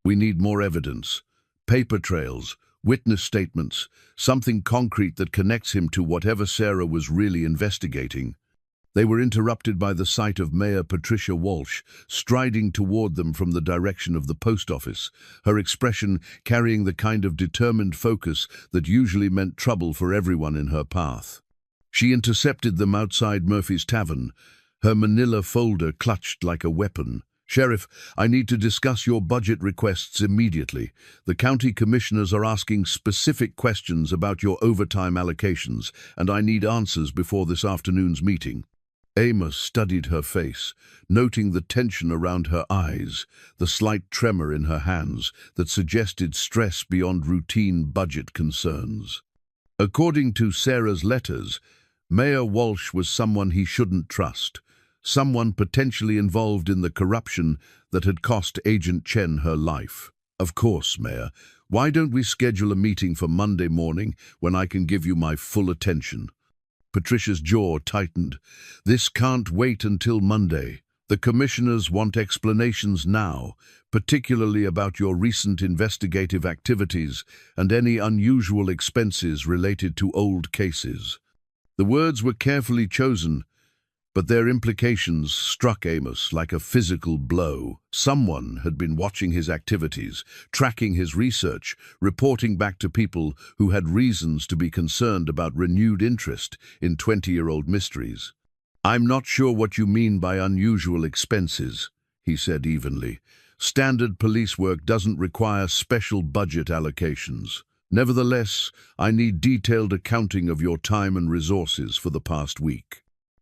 We need more evidence, paper trails, witness statements, something concrete that connects him to whatever Sarah was really investigating." They were interrupted by the sight of Mayor Patricia Walsh striding toward them from the direction of the post office, her expression carrying the kind of determined focus that usually meant trouble for everyone in her path. She intercepted them outside Murphy's Tavern, her manila folder clutched like a weapon. "Sheriff, I need to discuss your budget requests immediately. The county commissioners are asking specific questions about your overtime allocations, and I need answers before this afternoon's meeting." Amos studied her face, noting the tension around her eyes, the slight tremor in her hands that suggested stress beyond routine budget concerns. According to Sarah's letters, Mayor Walsh was someone he shouldn't trust, someone potentially involved in the corruption that had cost Agent Chen her life. "Of course, Mayor. Why don't we schedule a meeting for Monday morning when I can give you my full attention?" Patricia's jaw tightened. "This can't wait until Monday. The commissioners want explanations now, particularly about your recent investigative activities and any unusual expenses related to old cases." The words were carefully chosen, but their implications struck Amos like a physical blow. Someone had been watching his activities, tracking his research, reporting back to people who had reasons to be concerned about renewed interest in 20-year-old mysteries. "I'm not sure what you mean by unusual expenses," he said evenly. "Standard police work doesn't require special budget allocations. Nevertheless, I need detailed accounting of your time and resources for the past week.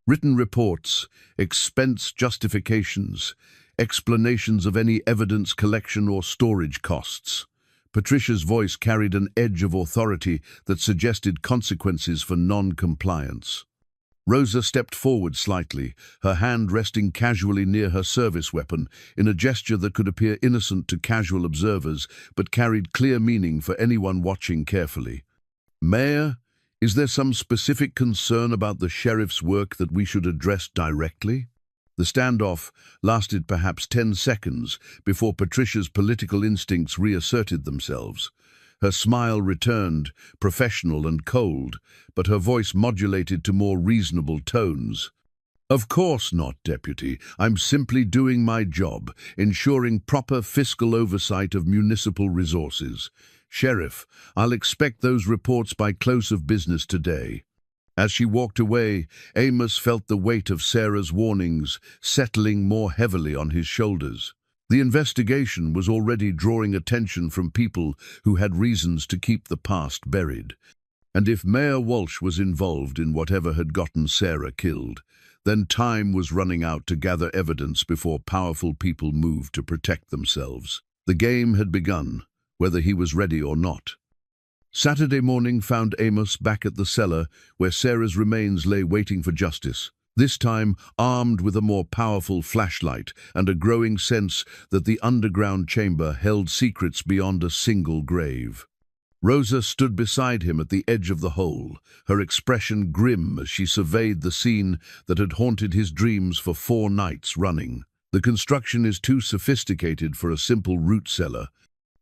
Written reports, expense justifications, explanations of any evidence collection or storage costs." Patricia's voice carried an edge of authority that suggested consequences for non-compliance. Rosa stepped forward slightly, her hand resting casually near her service weapon, in a gesture that could appear innocent to casual observers, but carried clear meaning for anyone watching carefully. "Mayor, is there some specific concern about the sheriff's work that we should address directly?" The standoff lasted perhaps 10 seconds before Patricia's political instincts reasserted themselves. Her smile returned, professional and cold, but her voice modulated to more reasonable tones. "Of course not, Deputy. I'm simply doing my job, ensuring proper fiscal oversight of municipal resources. Sheriff, I'll expect those reports by close of business today." As she walked away, Amos felt the weight of Sarah's warnings settling more heavily on his shoulders. The investigation was already drawing attention from people who had reasons to keep the past buried. And if Mayor Walsh was involved in whatever had gotten Sarah killed, then time was running out to gather evidence before powerful people moved to protect themselves. The game had begun, whether he was ready or not. Saturday morning found Amos back at the cellar where Sarah's remains lay waiting for justice, this time armed with a more powerful flashlight and a growing sense that the underground chamber held secrets beyond a single grave. Rosa stood beside him at the edge of the hole, her expression grim as she surveyed the scene that had haunted his dreams for 4 nights running. "The construction is too sophisticated for a simple root cellar,"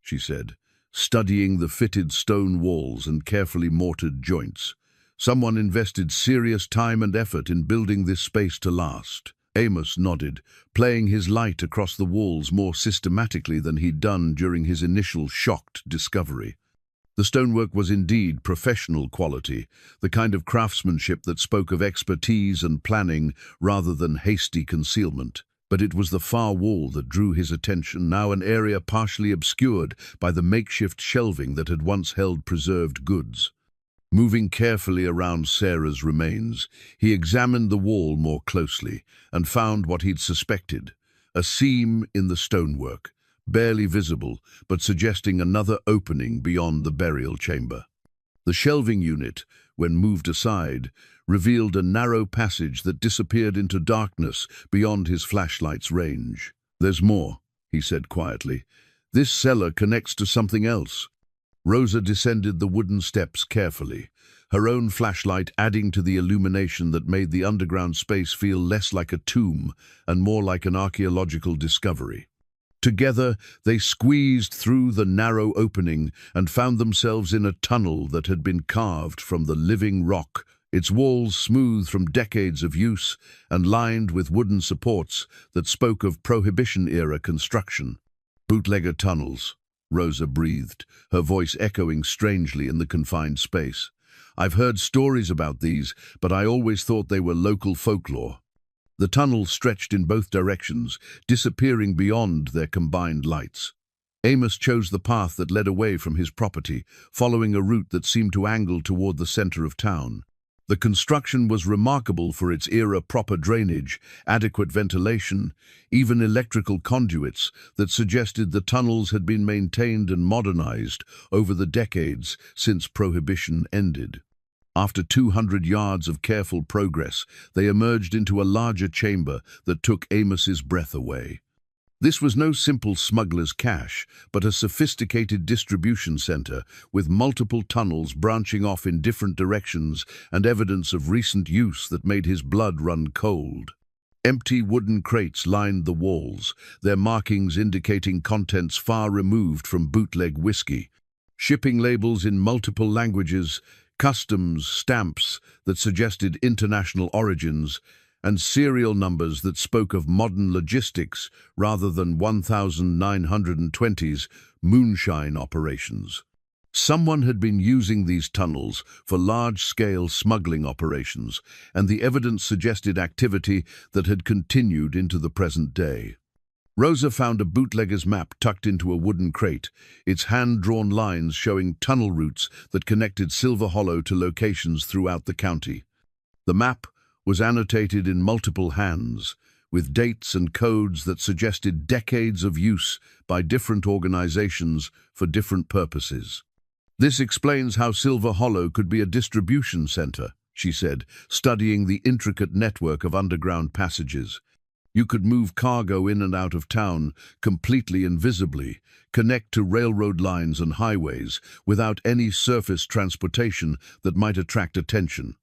she said. studying the fitted stone walls and carefully mortared joints. Someone invested serious time and effort in building this space to last. Amos nodded, playing his light across the walls more systematically than he'd done during his initial shocked discovery. The stonework was indeed professional quality, the kind of craftsmanship that spoke of expertise and planning rather than hasty concealment. But it was the far wall that drew his attention, now an area partially obscured by the makeshift shelving that had once held preserved goods. Moving carefully around Sarah's remains, he examined the wall more closely and found what he'd suspected, a seam in the stonework, barely visible but suggesting another opening beyond the burial chamber. The shelving unit, when moved aside, revealed a narrow passage that disappeared into darkness beyond his flashlight's range. "There's more," he said quietly. "This cellar connects to something else." Rosa descended the wooden steps carefully, her own flashlight adding to the illumination that made the underground space feel less like a tomb and more like an archaeological discovery. Together, they squeezed through the narrow opening and found themselves in a tunnel that had been carved from the living rock, its walls smooth from decades of use and lined with wooden supports that spoke of Prohibition-era construction. "Bootlegger tunnels," Rosa breathed, her voice echoing strangely in the confined space. "I've heard stories about these, but I always thought they were local folklore." The tunnel stretched in both directions, disappearing beyond their combined lights. Amos chose the path that led away from his property, following a route that seemed to angle toward the center of town. The construction was remarkable for its era proper drainage, adequate ventilation, even electrical conduits that suggested the tunnels had been maintained and modernized over the decades since Prohibition ended. After 200 yards of careful progress, they emerged into a larger chamber that took Amos's breath away. This was no simple smuggler's cache, but a sophisticated distribution center with multiple tunnels branching off in different directions and evidence of recent use that made his blood run cold. Empty wooden crates lined the walls, their markings indicating contents far removed from bootleg whiskey. Shipping labels in multiple languages, customs stamps that suggested international origins, and serial numbers that spoke of modern logistics rather than 1920s moonshine operations. Someone had been using these tunnels for large-scale smuggling operations, and the evidence suggested activity that had continued into the present day. Rosa found a bootlegger's map tucked into a wooden crate, its hand-drawn lines showing tunnel routes that connected Silver Hollow to locations throughout the county. The map was annotated in multiple hands, with dates and codes that suggested decades of use by different organizations for different purposes. "This explains how Silver Hollow could be a distribution center," she said, studying the intricate network of underground passages. "You could move cargo in and out of town completely invisibly, connect to railroad lines and highways without any surface transportation that might attract attention."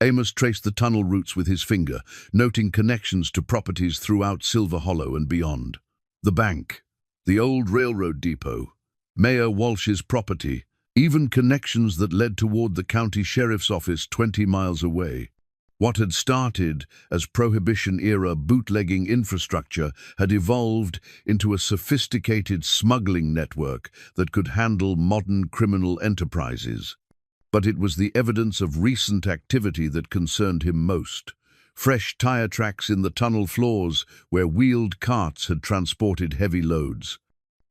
Amos traced the tunnel routes with his finger, noting connections to properties throughout Silver Hollow and beyond. The bank, the old railroad depot, Mayor Walsh's property, even connections that led toward the county sheriff's office 20 miles away. What had started as Prohibition-era bootlegging infrastructure had evolved into a sophisticated smuggling network that could handle modern criminal enterprises. But it was the evidence of recent activity that concerned him most. Fresh tire tracks in the tunnel floors where wheeled carts had transported heavy loads.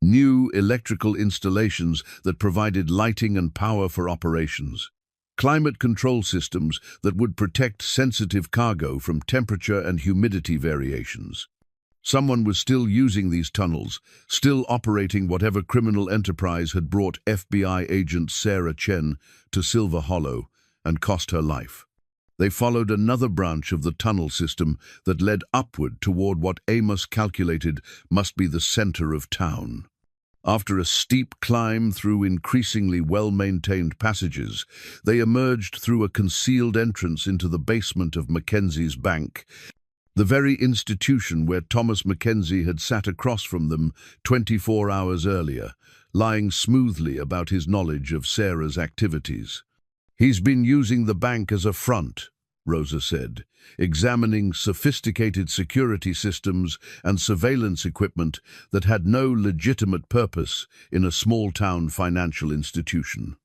New electrical installations that provided lighting and power for operations. Climate control systems that would protect sensitive cargo from temperature and humidity variations. Someone was still using these tunnels, still operating whatever criminal enterprise had brought FBI agent Sarah Chen to Silver Hollow and cost her life. They followed another branch of the tunnel system that led upward toward what Amos calculated must be the center of town. After a steep climb through increasingly well-maintained passages, they emerged through a concealed entrance into the basement of Mackenzie's bank. The very institution where Thomas Mackenzie had sat across from them 24 hours earlier, lying smoothly about his knowledge of Sarah's activities. "He's been using the bank as a front," Rosa said, examining sophisticated security systems and surveillance equipment that had no legitimate purpose in a small-town financial institution.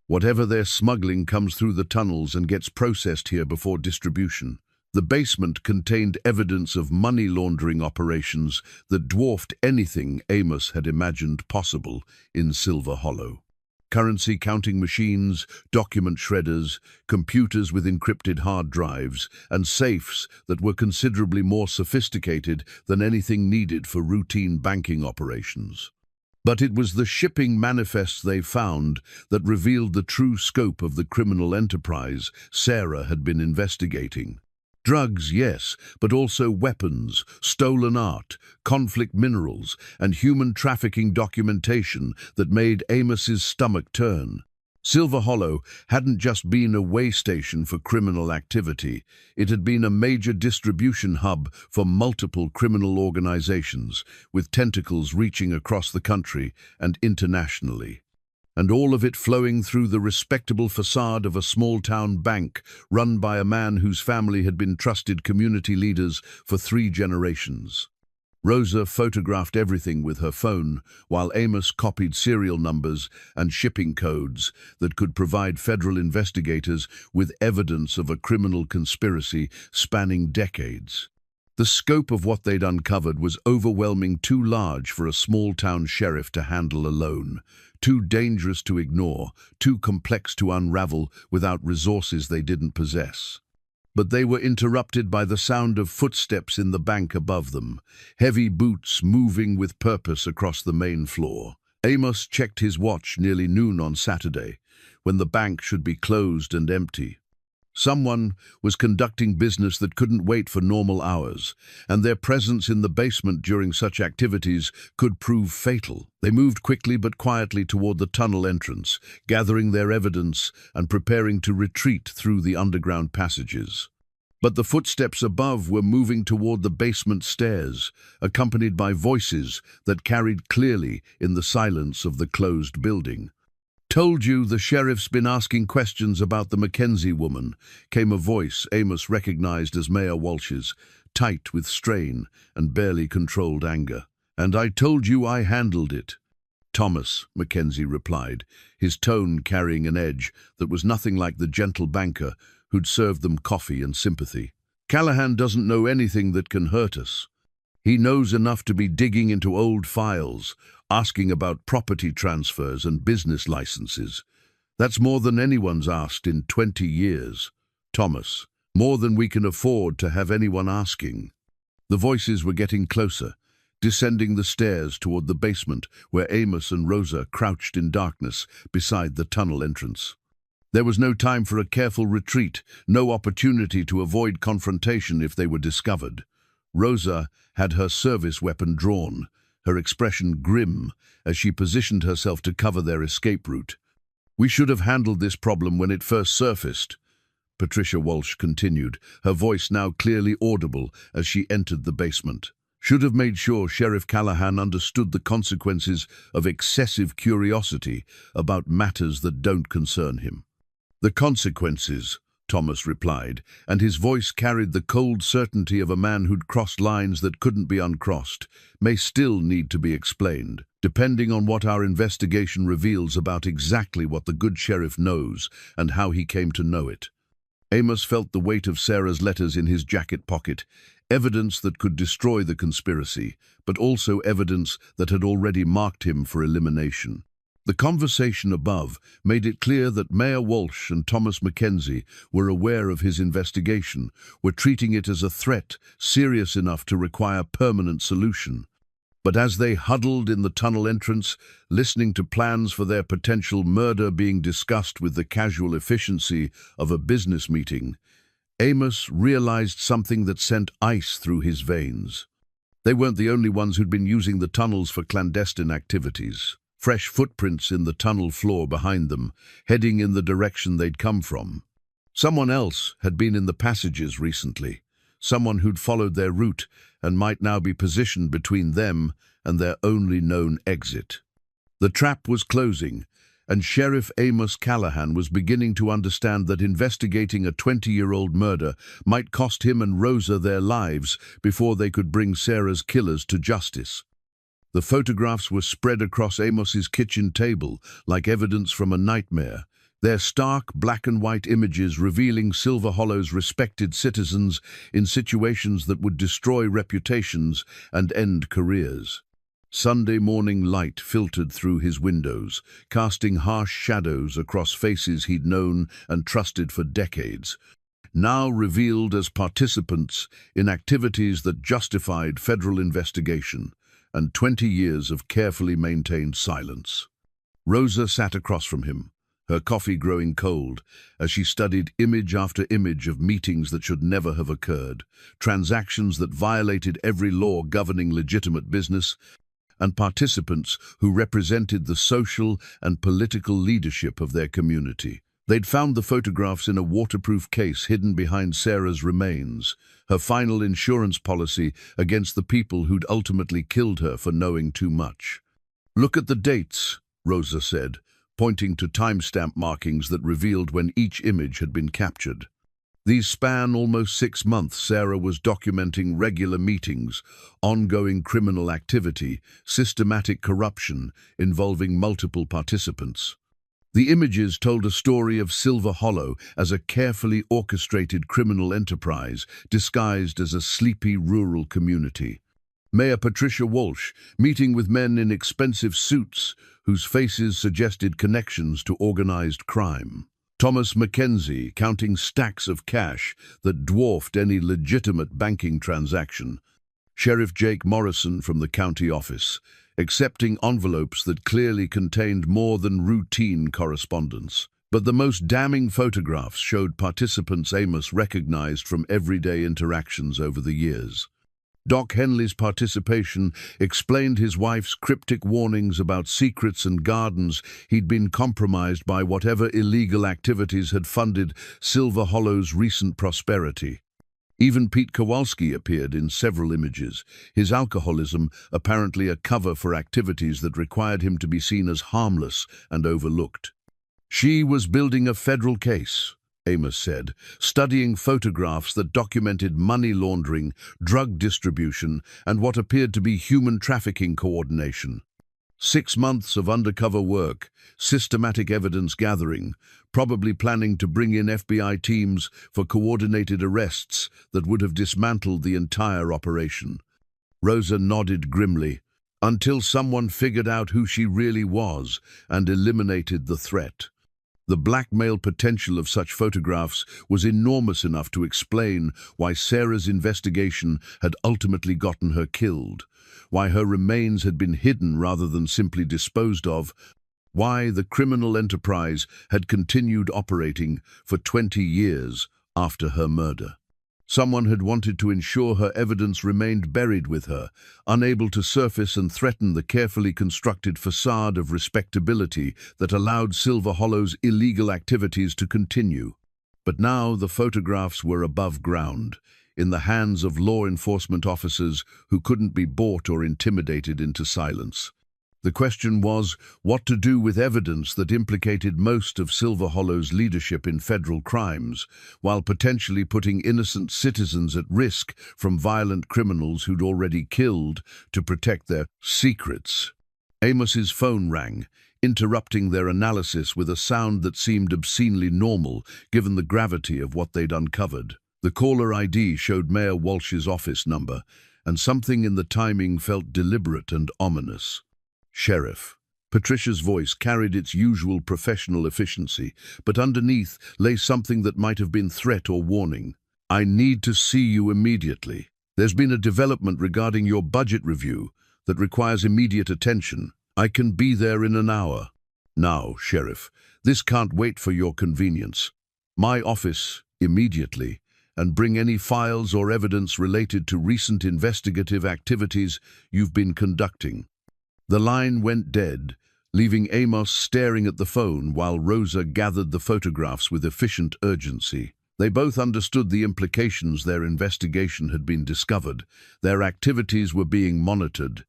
"Whatever they're smuggling comes through the tunnels and gets processed here before distribution." The basement contained evidence of money laundering operations that dwarfed anything Amos had imagined possible in Silver Hollow. Currency counting machines, document shredders, computers with encrypted hard drives, and safes that were considerably more sophisticated than anything needed for routine banking operations. But it was the shipping manifests they found that revealed the true scope of the criminal enterprise Sarah had been investigating. Drugs, yes, but also weapons, stolen art, conflict minerals, and human trafficking documentation that made Amos's stomach turn. Silver Hollow hadn't just been a way station for criminal activity, it had been a major distribution hub for multiple criminal organizations, with tentacles reaching across the country and internationally. And all of it flowing through the respectable facade of a small-town bank run by a man whose family had been trusted community leaders for 3 generations. Rosa photographed everything with her phone, while Amos copied serial numbers and shipping codes that could provide federal investigators with evidence of a criminal conspiracy spanning decades. The scope of what they'd uncovered was overwhelming, too large for a small-town sheriff to handle alone, too dangerous to ignore, too complex to unravel without resources they didn't possess. But they were interrupted by the sound of footsteps in the bank above them, heavy boots moving with purpose across the main floor. Amos checked his watch nearly noon on Saturday, when the bank should be closed and empty. Someone was conducting business that couldn't wait for normal hours, and their presence in the basement during such activities could prove fatal. They moved quickly but quietly toward the tunnel entrance, gathering their evidence and preparing to retreat through the underground passages. But the footsteps above were moving toward the basement stairs, accompanied by voices that carried clearly in the silence of the closed building. "Told you the sheriff's been asking questions about the Mackenzie woman," came a voice Amos recognized as Mayor Walsh's, tight with strain and barely controlled anger. "And I told you I handled it." "Thomas," Mackenzie replied, his tone carrying an edge that was nothing like the gentle banker who'd served them coffee and sympathy. "Callahan doesn't know anything that can hurt us. He knows enough to be digging into old files, asking about property transfers and business licenses. That's more than anyone's asked in 20 years. Thomas, more than we can afford to have anyone asking." The voices were getting closer, descending the stairs toward the basement where Amos and Rosa crouched in darkness beside the tunnel entrance. There was no time for a careful retreat, no opportunity to avoid confrontation if they were discovered. Rosa had her service weapon drawn, her expression grim as she positioned herself to cover their escape route. "We should have handled this problem when it first surfaced," Patricia Walsh continued, her voice now clearly audible as she entered the basement. "Should have made sure Sheriff Callahan understood the consequences of excessive curiosity about matters that don't concern him." "The consequences," Thomas replied, and his voice carried the cold certainty of a man who'd crossed lines that couldn't be uncrossed, "may still need to be explained, depending on what our investigation reveals about exactly what the good sheriff knows and how he came to know it." Amos felt the weight of Sarah's letters in his jacket pocket, evidence that could destroy the conspiracy, but also evidence that had already marked him for elimination. The conversation above made it clear that Mayor Walsh and Thomas Mackenzie were aware of his investigation, were treating it as a threat serious enough to require permanent solution. But as they huddled in the tunnel entrance, listening to plans for their potential murder being discussed with the casual efficiency of a business meeting, Amos realized something that sent ice through his veins. They weren't the only ones who'd been using the tunnels for clandestine activities. Fresh footprints in the tunnel floor behind them, heading in the direction they'd come from. Someone else had been in the passages recently. someone who'd followed their route and might now be positioned between them and their only known exit. The trap was closing, and Sheriff Amos Callahan was beginning to understand that investigating a 20-year-old murder might cost him and Rosa their lives before they could bring Sarah's killers to justice. The photographs were spread across Amos's kitchen table like evidence from a nightmare, their stark black and white images revealing Silver Hollow's respected citizens in situations that would destroy reputations and end careers. Sunday morning light filtered through his windows, casting harsh shadows across faces he'd known and trusted for decades, now revealed as participants in activities that justified federal investigation and 20 years of carefully maintained silence. Rosa sat across from him, her coffee growing cold, as she studied image after image of meetings that should never have occurred, transactions that violated every law governing legitimate business, and participants who represented the social and political leadership of their community. They'd found the photographs in a waterproof case hidden behind Sarah's remains, her final insurance policy against the people who'd ultimately killed her for knowing too much. "Look at the dates," Rosa said, pointing to timestamp markings that revealed when each image had been captured. These span almost 6 months. Sarah was documenting regular meetings, ongoing criminal activity, systematic corruption involving multiple participants. The images told a story of Silver Hollow as a carefully orchestrated criminal enterprise disguised as a sleepy rural community. Mayor Patricia Walsh meeting with men in expensive suits whose faces suggested connections to organized crime. Thomas Mackenzie counting stacks of cash that dwarfed any legitimate banking transaction. Sheriff Jake Morrison from the county office, accepting envelopes that clearly contained more than routine correspondence. But the most damning photographs showed participants Amos recognized from everyday interactions over the years. Doc Henley's participation explained his wife's cryptic warnings about secrets and gardens. He'd been compromised by whatever illegal activities had funded Silver Hollow's recent prosperity. Even Pete Kowalski appeared in several images, his alcoholism apparently a cover for activities that required him to be seen as harmless and overlooked. She was building a federal case, Amos said, studying photographs that documented money laundering, drug distribution, and what appeared to be human trafficking coordination. 6 months of undercover work, systematic evidence gathering, probably planning to bring in FBI teams for coordinated arrests that would have dismantled the entire operation. Rosa nodded grimly, until someone figured out who she really was and eliminated the threat. The blackmail potential of such photographs was enormous enough to explain why Sarah's investigation had ultimately gotten her killed, why her remains had been hidden rather than simply disposed of, why the criminal enterprise had continued operating for 20 years after her murder. Someone had wanted to ensure her evidence remained buried with her, unable to surface and threaten the carefully constructed facade of respectability that allowed Silver Hollow's illegal activities to continue. But now the photographs were above ground, in the hands of law enforcement officers who couldn't be bought or intimidated into silence. The question was what to do with evidence that implicated most of Silver Hollow's leadership in federal crimes, while potentially putting innocent citizens at risk from violent criminals who'd already killed to protect their secrets. Amos's phone rang, interrupting their analysis with a sound that seemed obscenely normal, given the gravity of what they'd uncovered. The caller ID showed Mayor Walsh's office number, and something in the timing felt deliberate and ominous. "Sheriff." Patricia's voice carried its usual professional efficiency, but underneath lay something that might have been threat or warning. "I need to see you immediately. There's been a development regarding your budget review that requires immediate attention. I can be there in an hour." "Now, Sheriff, this can't wait for your convenience. My office, immediately, and bring any files or evidence related to recent investigative activities you've been conducting." The line went dead, leaving Amos staring at the phone while Rosa gathered the photographs with efficient urgency. They both understood the implications. Their investigation had been discovered, their activities were being monitored,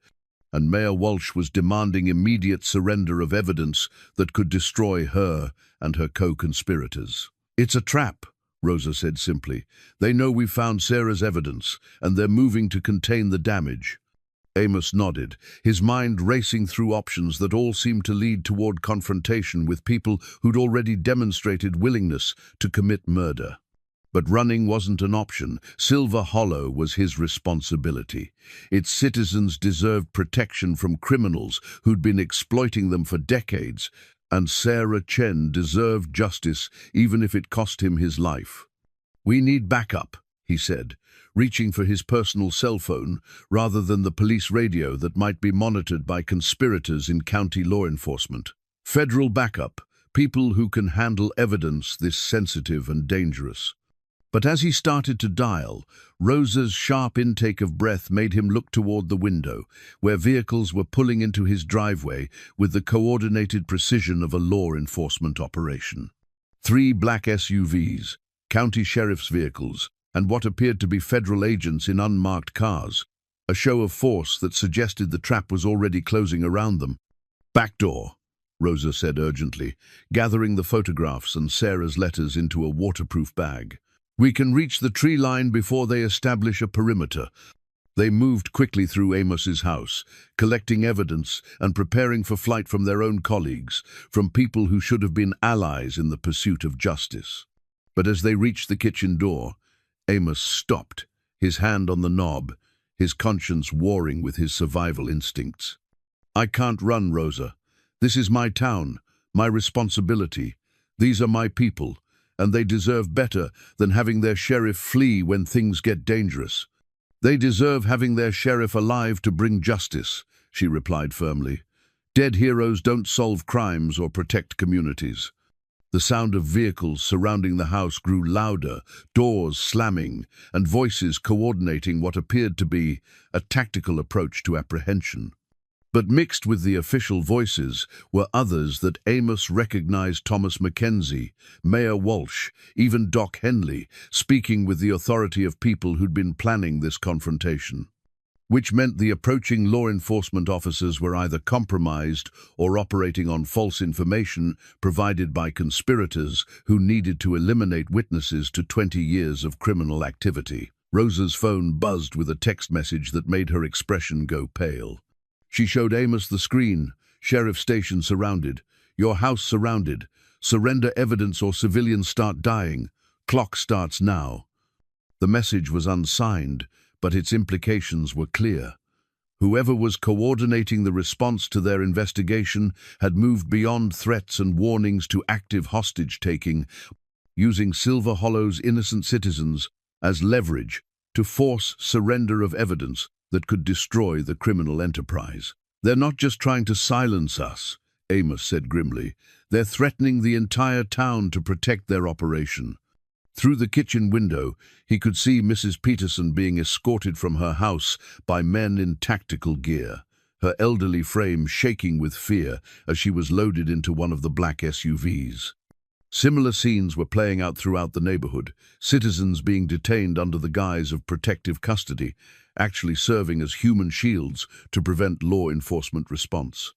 and Mayor Walsh was demanding immediate surrender of evidence that could destroy her and her co-conspirators. "It's a trap," Rosa said simply. "They know we've found Sarah's evidence, and they're moving to contain the damage." Amos nodded, his mind racing through options that all seemed to lead toward confrontation with people who'd already demonstrated willingness to commit murder. But running wasn't an option. Silver Hollow was his responsibility. Its citizens deserved protection from criminals who'd been exploiting them for decades, and Sarah Chen deserved justice even if it cost him his life. "We need backup," he said, reaching for his personal cell phone rather than the police radio that might be monitored by conspirators in county law enforcement. Federal backup, people who can handle evidence this sensitive and dangerous. But as he started to dial, Rosa's sharp intake of breath made him look toward the window, where vehicles were pulling into his driveway with the coordinated precision of a law enforcement operation. 3 black SUVs, county sheriff's vehicles, and what appeared to be federal agents in unmarked cars, a show of force that suggested the trap was already closing around them. "Back door," Rosa said urgently, gathering the photographs and Sarah's letters into a waterproof bag. "We can reach the tree line before they establish a perimeter." They moved quickly through Amos's house, collecting evidence and preparing for flight from their own colleagues, from people who should have been allies in the pursuit of justice. But as they reached the kitchen door, Amos stopped, his hand on the knob, his conscience warring with his survival instincts. "I can't run, Rosa. This is my town, my responsibility. These are my people, and they deserve better than having their sheriff flee when things get dangerous. They deserve having their sheriff alive to bring justice," she replied firmly. "Dead heroes don't solve crimes or protect communities." The sound of vehicles surrounding the house grew louder, doors slamming, and voices coordinating what appeared to be a tactical approach to apprehension. But mixed with the official voices were others that Amos recognized: Thomas Mackenzie, Mayor Walsh, even Doc Henley, speaking with the authority of people who'd been planning this confrontation. Which meant the approaching law enforcement officers were either compromised or operating on false information provided by conspirators who needed to eliminate witnesses to 20 years of criminal activity. Rosa's phone buzzed with a text message that made her expression go pale. She showed Amos the screen. "Sheriff station surrounded. Your house surrounded. Surrender evidence or civilians start dying. Clock starts now." The message was unsigned, but its implications were clear. Whoever was coordinating the response to their investigation had moved beyond threats and warnings to active hostage-taking, using Silver Hollow's innocent citizens as leverage to force surrender of evidence that could destroy the criminal enterprise. "They're not just trying to silence us," Amos said grimly. "They're threatening the entire town to protect their operation." Through the kitchen window, he could see Mrs. Peterson being escorted from her house by men in tactical gear, her elderly frame shaking with fear as she was loaded into one of the black SUVs. Similar scenes were playing out throughout the neighborhood, citizens being detained under the guise of protective custody, actually serving as human shields to prevent law enforcement response.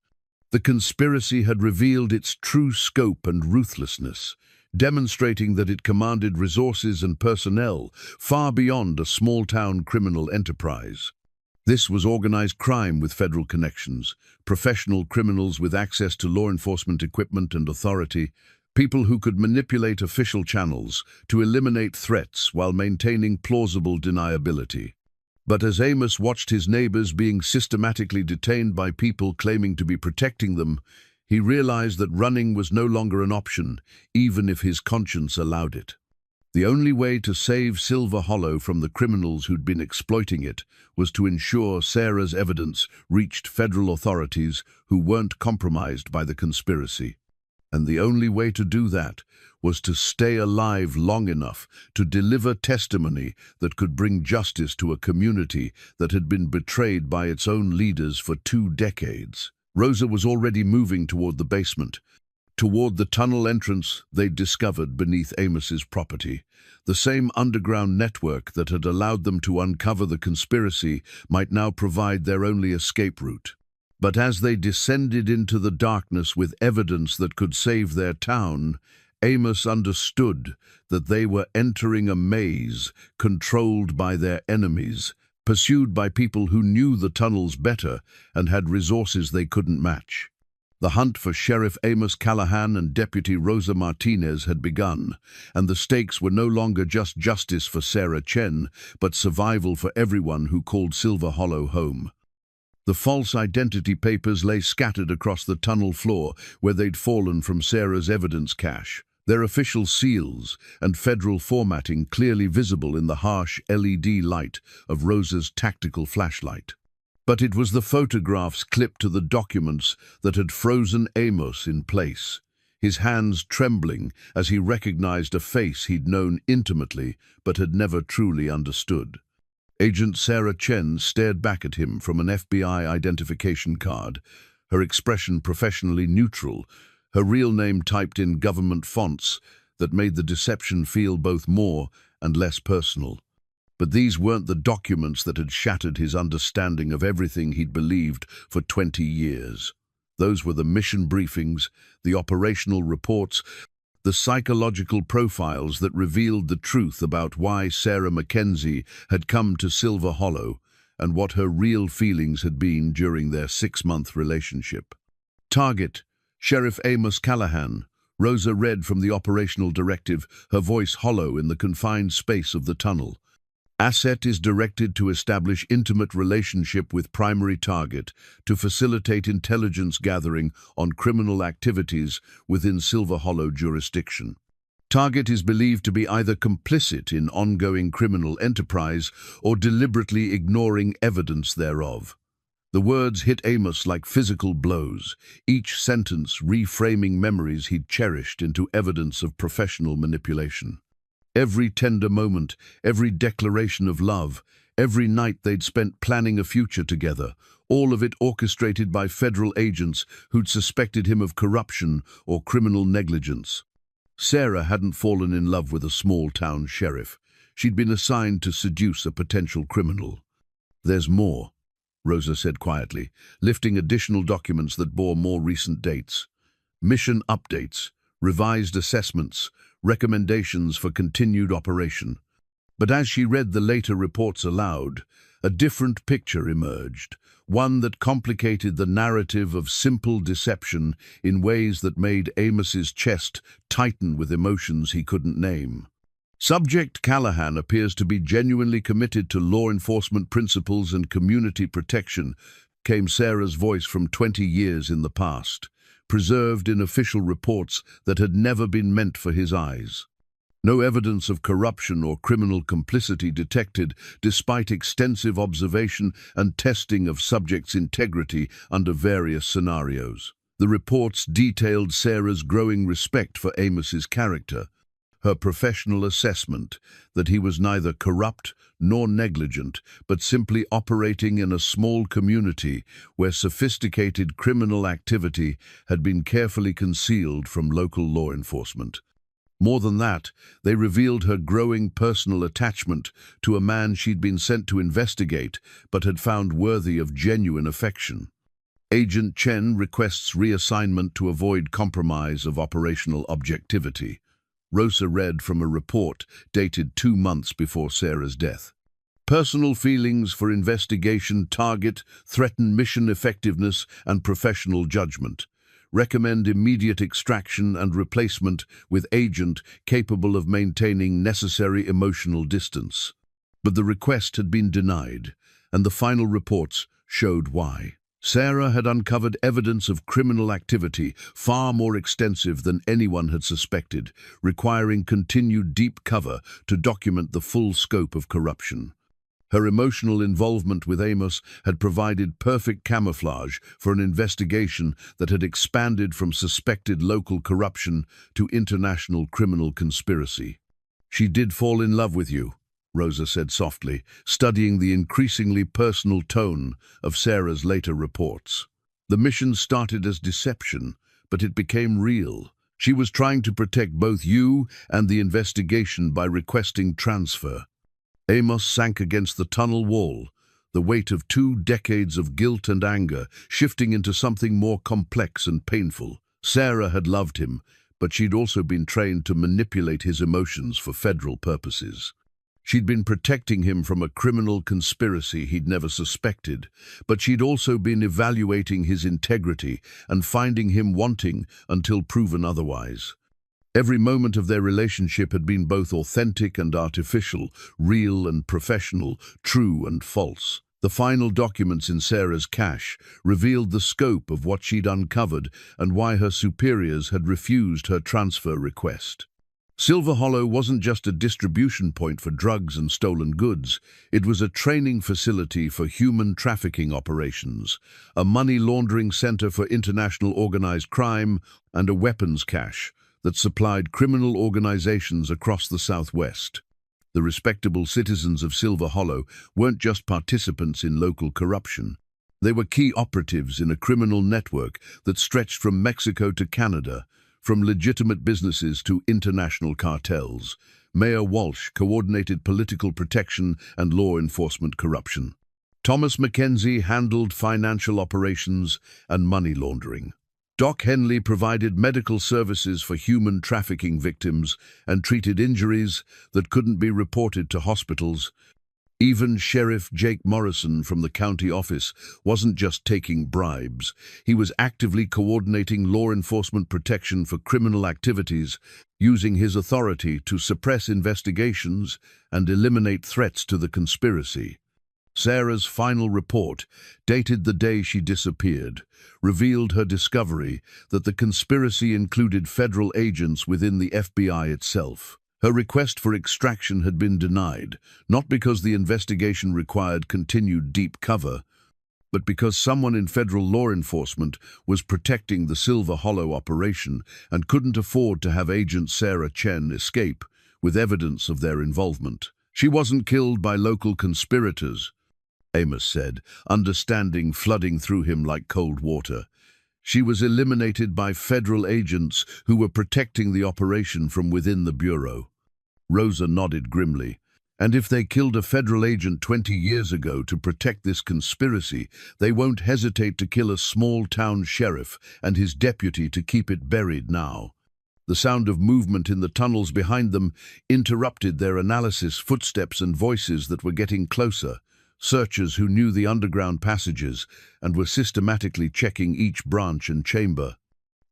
The conspiracy had revealed its true scope and ruthlessness, demonstrating that it commanded resources and personnel far beyond a small-town criminal enterprise. This was organized crime with federal connections, professional criminals with access to law enforcement equipment and authority, people who could manipulate official channels to eliminate threats while maintaining plausible deniability. But as Amos watched his neighbors being systematically detained by people claiming to be protecting them, he realized that running was no longer an option, even if his conscience allowed it. The only way to save Silver Hollow from the criminals who'd been exploiting it was to ensure Sarah's evidence reached federal authorities who weren't compromised by the conspiracy. And the only way to do that was to stay alive long enough to deliver testimony that could bring justice to a community that had been betrayed by its own leaders for 2 decades. Rosa was already moving toward the basement, toward the tunnel entrance they'd discovered beneath Amos's property. The same underground network that had allowed them to uncover the conspiracy might now provide their only escape route. But as they descended into the darkness with evidence that could save their town, Amos understood that they were entering a maze controlled by their enemies, pursued by people who knew the tunnels better and had resources they couldn't match. The hunt for Sheriff Amos Callahan and Deputy Rosa Martinez had begun, and the stakes were no longer just justice for Sarah Chen, but survival for everyone who called Silver Hollow home. The false identity papers lay scattered across the tunnel floor where they'd fallen from Sarah's evidence cache, their official seals and federal formatting clearly visible in the harsh LED light of Rosa's tactical flashlight. But it was the photographs clipped to the documents that had frozen Amos in place, his hands trembling as he recognized a face he'd known intimately but had never truly understood. Agent Sarah Chen stared back at him from an FBI identification card, her expression professionally neutral, her real name typed in government fonts that made the deception feel both more and less personal. But these weren't the documents that had shattered his understanding of everything he'd believed for 20 years. Those were the mission briefings, the operational reports, the psychological profiles that revealed the truth about why Sarah Mackenzie had come to Silver Hollow and what her real feelings had been during their 6-month relationship. Target: Sheriff Amos Callahan. Rosa read from the operational directive, her voice hollow in the confined space of the tunnel. Asset is directed to establish intimate relationship with primary target to facilitate intelligence gathering on criminal activities within Silver Hollow jurisdiction. Target is believed to be either complicit in ongoing criminal enterprise or deliberately ignoring evidence thereof. The words hit Amos like physical blows, each sentence reframing memories he'd cherished into evidence of professional manipulation. Every tender moment, every declaration of love, every night they'd spent planning a future together, all of it orchestrated by federal agents who'd suspected him of corruption or criminal negligence. Sarah hadn't fallen in love with a small-town sheriff. She'd been assigned to seduce a potential criminal. "There's more," Rosa said quietly, lifting additional documents that bore more recent dates. Mission updates, revised assessments, recommendations for continued operation. But as she read the later reports aloud, a different picture emerged, one that complicated the narrative of simple deception in ways that made Amos's chest tighten with emotions he couldn't name. Subject Callahan appears to be genuinely committed to law enforcement principles and community protection, came Sarah's voice from 20 years in the past, preserved in official reports that had never been meant for his eyes. No evidence of corruption or criminal complicity detected, despite extensive observation and testing of subjects' integrity under various scenarios. The reports detailed Sarah's growing respect for Amos's character, her professional assessment that he was neither corrupt nor negligent, but simply operating in a small community where sophisticated criminal activity had been carefully concealed from local law enforcement. More than that, they revealed her growing personal attachment to a man she'd been sent to investigate but had found worthy of genuine affection. Agent Chen requests reassignment to avoid compromise of operational objectivity. Rosa read from a report dated 2 months before Sarah's death. Personal feelings for investigation target, threaten mission effectiveness and professional judgment. Recommend immediate extraction and replacement with agent capable of maintaining necessary emotional distance. But the request had been denied, and the final reports showed why. Sarah had uncovered evidence of criminal activity far more extensive than anyone had suspected, requiring continued deep cover to document the full scope of corruption. Her emotional involvement with Amos had provided perfect camouflage for an investigation that had expanded from suspected local corruption to international criminal conspiracy. "She did fall in love with you," Rosa said softly, studying the increasingly personal tone of Sarah's later reports. "The mission started as deception, but it became real. She was trying to protect both you and the investigation by requesting transfer. Amos sank against the tunnel wall, the weight of 2 decades of guilt and anger shifting into something more complex and painful. Sarah had loved him, but she'd also been trained to manipulate his emotions for federal purposes. She'd been protecting him from a criminal conspiracy he'd never suspected, but she'd also been evaluating his integrity and finding him wanting until proven otherwise. Every moment of their relationship had been both authentic and artificial, real and professional, true and false. The final documents in Sarah's cache revealed the scope of what she'd uncovered and why her superiors had refused her transfer request. Silver Hollow wasn't just a distribution point for drugs and stolen goods. It was a training facility for human trafficking operations, a money laundering center for international organized crime, and a weapons cache that supplied criminal organizations across the Southwest. The respectable citizens of Silver Hollow weren't just participants in local corruption. They were key operatives in a criminal network that stretched from Mexico to Canada, from legitimate businesses to international cartels. Mayor Walsh coordinated political protection and law enforcement corruption. Thomas Mackenzie handled financial operations and money laundering. Doc Henley provided medical services for human trafficking victims and treated injuries that couldn't be reported to hospitals. Even Sheriff Jake Morrison from the county office wasn't just taking bribes. He was actively coordinating law enforcement protection for criminal activities, using his authority to suppress investigations and eliminate threats to the conspiracy. Sarah's final report, dated the day she disappeared, revealed her discovery that the conspiracy included federal agents within the FBI itself. Her request for extraction had been denied, not because the investigation required continued deep cover, but because someone in federal law enforcement was protecting the Silver Hollow operation and couldn't afford to have Agent Sarah Chen escape with evidence of their involvement. She wasn't killed by local conspirators, Amos said, understanding flooding through him like cold water. She was eliminated by federal agents who were protecting the operation from within the Bureau. Rosa nodded grimly. And if they killed a federal agent 20 years ago to protect this conspiracy, they won't hesitate to kill a small-town sheriff and his deputy to keep it buried now. The sound of movement in the tunnels behind them interrupted their analysis, footsteps and voices that were getting closer. Searchers who knew the underground passages and were systematically checking each branch and chamber.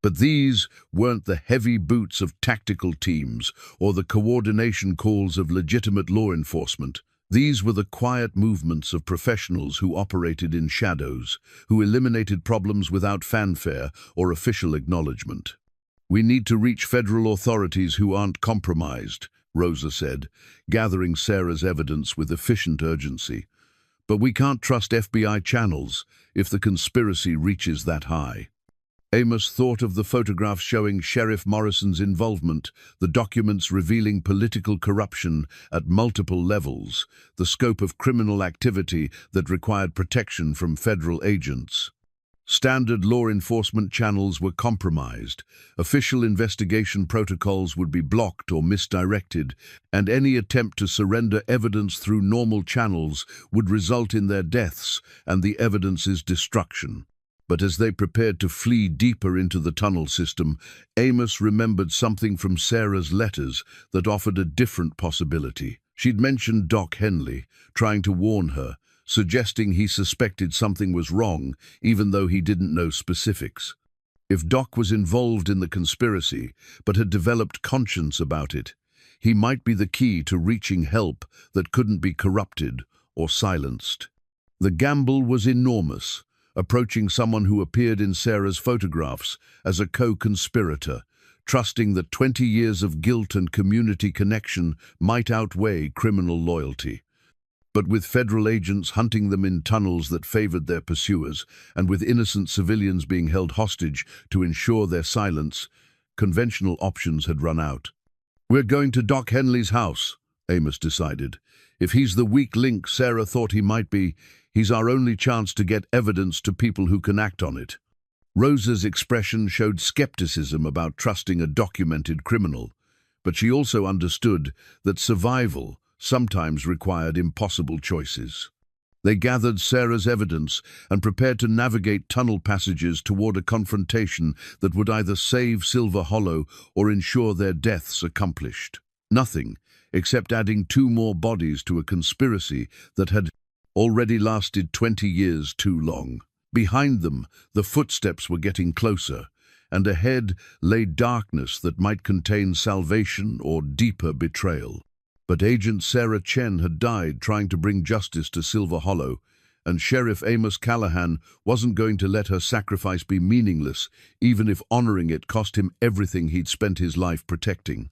But these weren't the heavy boots of tactical teams or the coordination calls of legitimate law enforcement. These were the quiet movements of professionals who operated in shadows, who eliminated problems without fanfare or official acknowledgement. "We need to reach federal authorities who aren't compromised," Rosa said, gathering Sarah's evidence with efficient urgency. "But we can't trust FBI channels if the conspiracy reaches that high." Amos thought of the photographs showing Sheriff Morrison's involvement, the documents revealing political corruption at multiple levels, the scope of criminal activity that required protection from federal agents. Standard law enforcement channels were compromised, official investigation protocols would be blocked or misdirected, and any attempt to surrender evidence through normal channels would result in their deaths and the evidence's destruction. But as they prepared to flee deeper into the tunnel system, Amos remembered something from Sarah's letters that offered a different possibility. She'd mentioned Doc Henley, trying to warn her, suggesting he suspected something was wrong, even though he didn't know specifics. If Doc was involved in the conspiracy, but had developed conscience about it, he might be the key to reaching help that couldn't be corrupted or silenced. The gamble was enormous, approaching someone who appeared in Sarah's photographs as a co-conspirator, trusting that 20 years of guilt and community connection might outweigh criminal loyalty. But with federal agents hunting them in tunnels that favored their pursuers, and with innocent civilians being held hostage to ensure their silence, conventional options had run out. "We're going to Doc Henley's house," Amos decided. "If he's the weak link Sarah thought he might be, he's our only chance to get evidence to people who can act on it." Rosa's expression showed skepticism about trusting a documented criminal, but she also understood that survival sometimes required impossible choices. They gathered Sarah's evidence and prepared to navigate tunnel passages toward a confrontation that would either save Silver Hollow or ensure their deaths accomplished. Nothing, except adding 2 more bodies to a conspiracy that had already lasted 20 years too long. Behind them, the footsteps were getting closer, and ahead lay darkness that might contain salvation or deeper betrayal. But Agent Sarah Chen had died trying to bring justice to Silver Hollow, and Sheriff Amos Callahan wasn't going to let her sacrifice be meaningless, even if honoring it cost him everything he'd spent his life protecting.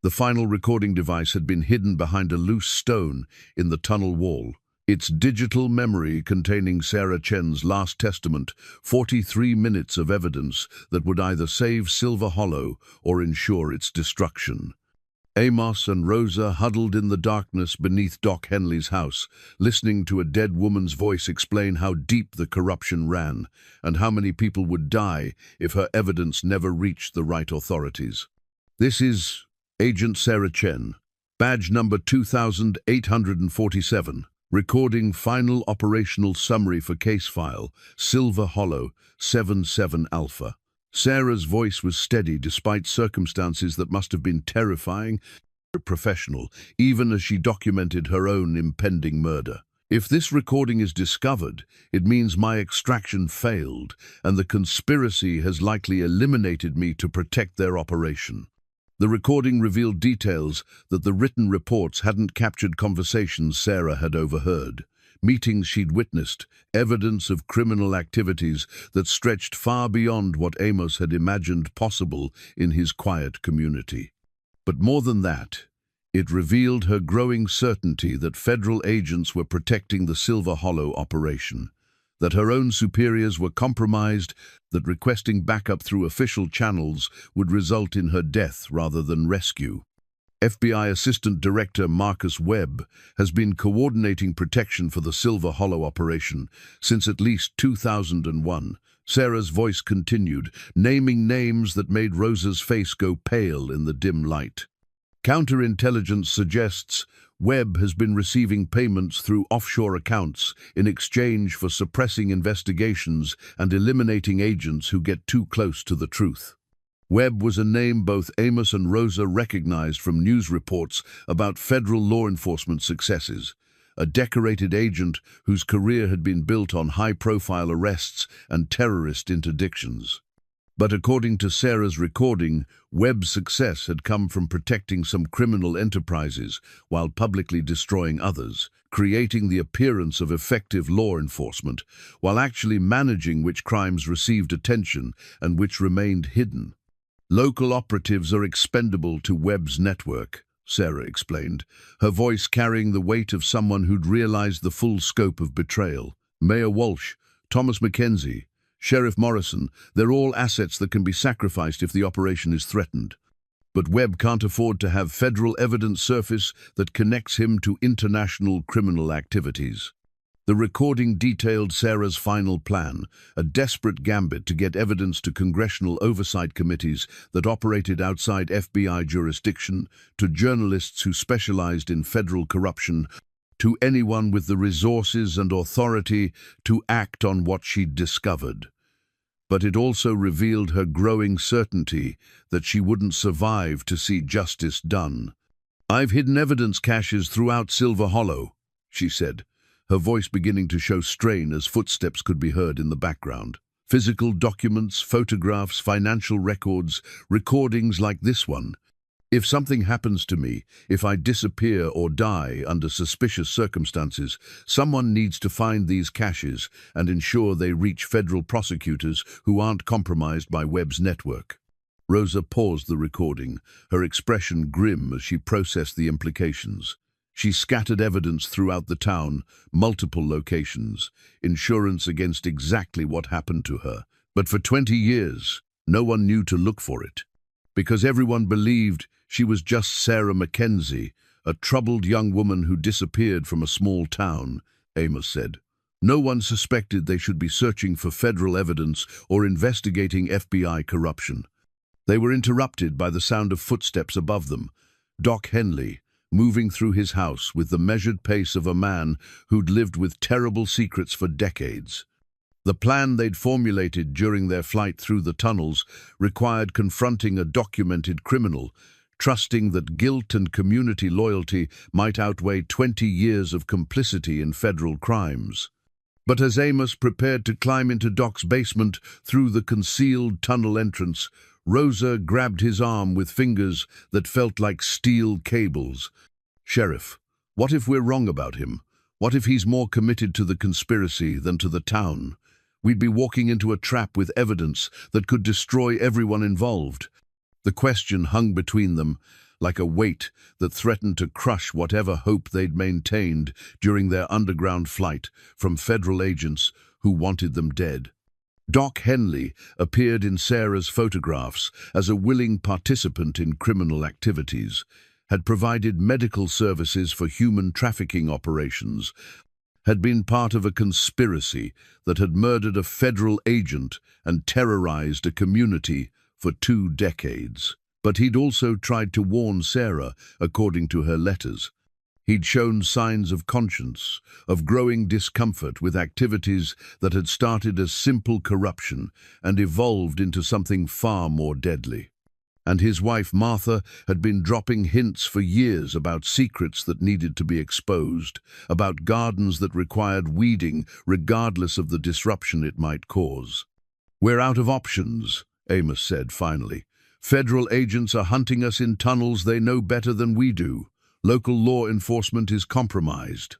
The final recording device had been hidden behind a loose stone in the tunnel wall. Its digital memory containing Sarah Chen's last testament, 43 minutes of evidence that would either save Silver Hollow or ensure its destruction. Amos and Rosa huddled in the darkness beneath Doc Henley's house, listening to a dead woman's voice explain how deep the corruption ran and how many people would die if her evidence never reached the right authorities. This is Agent Sarah Chen, badge number 2847, recording final operational summary for case file, Silver Hollow, 77 Alpha. Sarah's voice was steady despite circumstances that must have been terrifying, professional, even as she documented her own impending murder. If this recording is discovered, it means my extraction failed, and the conspiracy has likely eliminated me to protect their operation. The recording revealed details that the written reports hadn't captured conversations Sarah had overheard, meetings she'd witnessed, evidence of criminal activities that stretched far beyond what Amos had imagined possible in his quiet community. But more than that, it revealed her growing certainty that federal agents were protecting the Silver Hollow operation, that her own superiors were compromised, that requesting backup through official channels would result in her death rather than rescue. FBI Assistant Director Marcus Webb has been coordinating protection for the Silver Hollow operation since at least 2001. Sarah's voice continued, naming names that made Rosa's face go pale in the dim light. Counterintelligence suggests Webb has been receiving payments through offshore accounts in exchange for suppressing investigations and eliminating agents who get too close to the truth. Webb was a name both Amos and Rosa recognized from news reports about federal law enforcement successes, a decorated agent whose career had been built on high-profile arrests and terrorist interdictions. But according to Sarah's recording, Webb's success had come from protecting some criminal enterprises while publicly destroying others, creating the appearance of effective law enforcement, while actually managing which crimes received attention and which remained hidden. Local operatives are expendable to Webb's network, Sarah explained, her voice carrying the weight of someone who'd realized the full scope of betrayal. Mayor Walsh, Thomas Mackenzie, Sheriff Morrison, they're all assets that can be sacrificed if the operation is threatened. But Webb can't afford to have federal evidence surface that connects him to international criminal activities. The recording detailed Sarah's final plan, a desperate gambit to get evidence to congressional oversight committees that operated outside FBI jurisdiction, to journalists who specialized in federal corruption, to anyone with the resources and authority to act on what she'd discovered. But it also revealed her growing certainty that she wouldn't survive to see justice done. "I've hidden evidence caches throughout Silver Hollow," she said, her voice beginning to show strain as footsteps could be heard in the background. "Physical documents, photographs, financial records, recordings like this one. If something happens to me, if I disappear or die under suspicious circumstances, someone needs to find these caches and ensure they reach federal prosecutors who aren't compromised by Webb's network." Rosa paused the recording, her expression grim as she processed the implications. She scattered evidence throughout the town, multiple locations, insurance against exactly what happened to her. But for 20 years, no one knew to look for it, because everyone believed she was just Sarah Mackenzie, a troubled young woman who disappeared from a small town, Amos said. No one suspected they should be searching for federal evidence or investigating FBI corruption. They were interrupted by the sound of footsteps above them. Doc Henley, moving through his house with the measured pace of a man who'd lived with terrible secrets for decades. The plan they'd formulated during their flight through the tunnels required confronting a documented criminal, trusting that guilt and community loyalty might outweigh 20 years of complicity in federal crimes. But as Amos prepared to climb into Doc's basement through the concealed tunnel entrance, Rosa grabbed his arm with fingers that felt like steel cables. "Sheriff, what if we're wrong about him? What if he's more committed to the conspiracy than to the town? We'd be walking into a trap with evidence that could destroy everyone involved." The question hung between them, like a weight that threatened to crush whatever hope they'd maintained during their underground flight from federal agents who wanted them dead. Doc Henley appeared in Sarah's photographs as a willing participant in criminal activities, had provided medical services for human trafficking operations, had been part of a conspiracy that had murdered a federal agent and terrorized a community for 2 decades. But he'd also tried to warn Sarah, according to her letters. He'd shown signs of conscience, of growing discomfort with activities that had started as simple corruption and evolved into something far more deadly. And his wife Martha had been dropping hints for years about secrets that needed to be exposed, about gardens that required weeding regardless of the disruption it might cause. "We're out of options," Amos said finally. "Federal agents are hunting us in tunnels they know better than we do. Local law enforcement is compromised.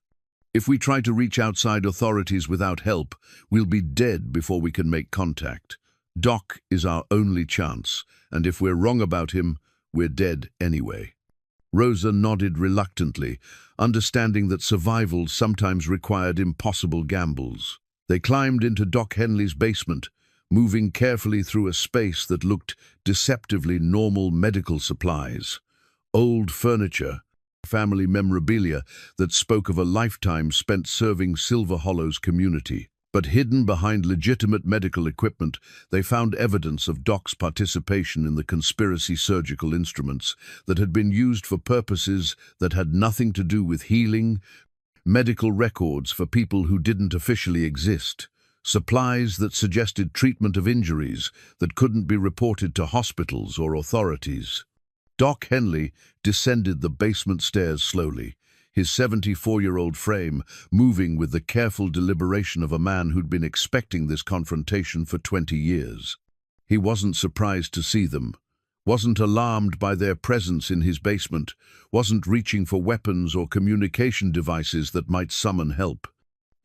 If we try to reach outside authorities without help, we'll be dead before we can make contact. Doc is our only chance, and if we're wrong about him, we're dead anyway." Rosa nodded reluctantly, understanding that survival sometimes required impossible gambles. They climbed into Doc Henley's basement, moving carefully through a space that looked deceptively normal medical supplies. Old furniture, family memorabilia that spoke of a lifetime spent serving Silver Hollow's community. But hidden behind legitimate medical equipment, they found evidence of Doc's participation in the conspiracy surgical instruments that had been used for purposes that had nothing to do with healing, medical records for people who didn't officially exist, supplies that suggested treatment of injuries that couldn't be reported to hospitals or authorities. Doc Henley descended the basement stairs slowly, his 74-year-old frame moving with the careful deliberation of a man who'd been expecting this confrontation for 20 years. He wasn't surprised to see them, wasn't alarmed by their presence in his basement, wasn't reaching for weapons or communication devices that might summon help.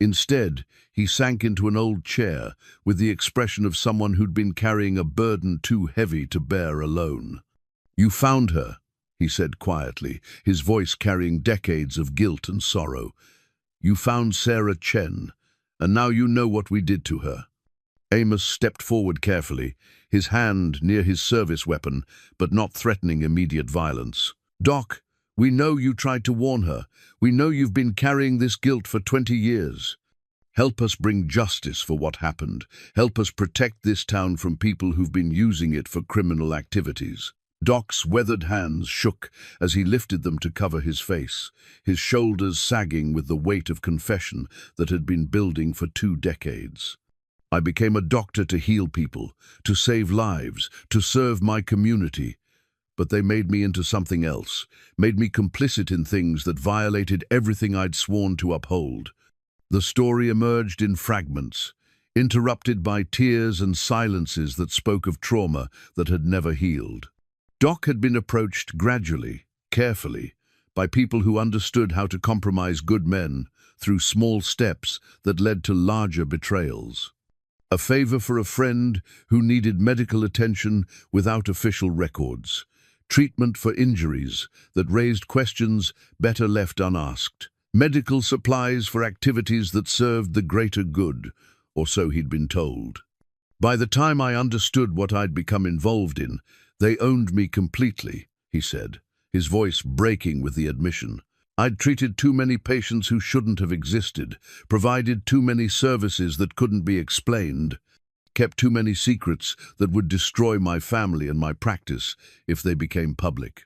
Instead, he sank into an old chair with the expression of someone who'd been carrying a burden too heavy to bear alone. "You found her," he said quietly, his voice carrying decades of guilt and sorrow. "You found Sarah Chen, and now you know what we did to her." Amos stepped forward carefully, his hand near his service weapon, but not threatening immediate violence. "Doc, we know you tried to warn her. We know you've been carrying this guilt for 20 years. Help us bring justice for what happened. Help us protect this town from people who've been using it for criminal activities." Doc's weathered hands shook as he lifted them to cover his face, his shoulders sagging with the weight of confession that had been building for 2 decades. "I became a doctor to heal people, to save lives, to serve my community. But they made me into something else, made me complicit in things that violated everything I'd sworn to uphold." The story emerged in fragments, interrupted by tears and silences that spoke of trauma that had never healed. Doc had been approached gradually, carefully, by people who understood how to compromise good men through small steps that led to larger betrayals. A favor for a friend who needed medical attention without official records. Treatment for injuries that raised questions better left unasked. Medical supplies for activities that served the greater good, or so he'd been told. By the time I understood what I'd become involved in, they owned me completely, he said, his voice breaking with the admission. I'd treated too many patients who shouldn't have existed, provided too many services that couldn't be explained, kept too many secrets that would destroy my family and my practice if they became public.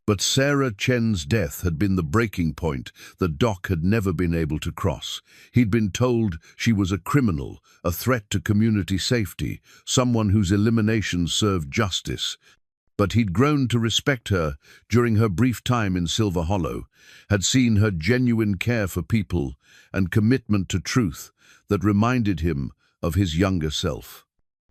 But Sarah Chen's death had been the breaking point that Doc had never been able to cross. He'd been told she was a criminal, a threat to community safety, someone whose elimination served justice. But he'd grown to respect her during her brief time in Silver Hollow, had seen her genuine care for people and commitment to truth that reminded him of his younger self.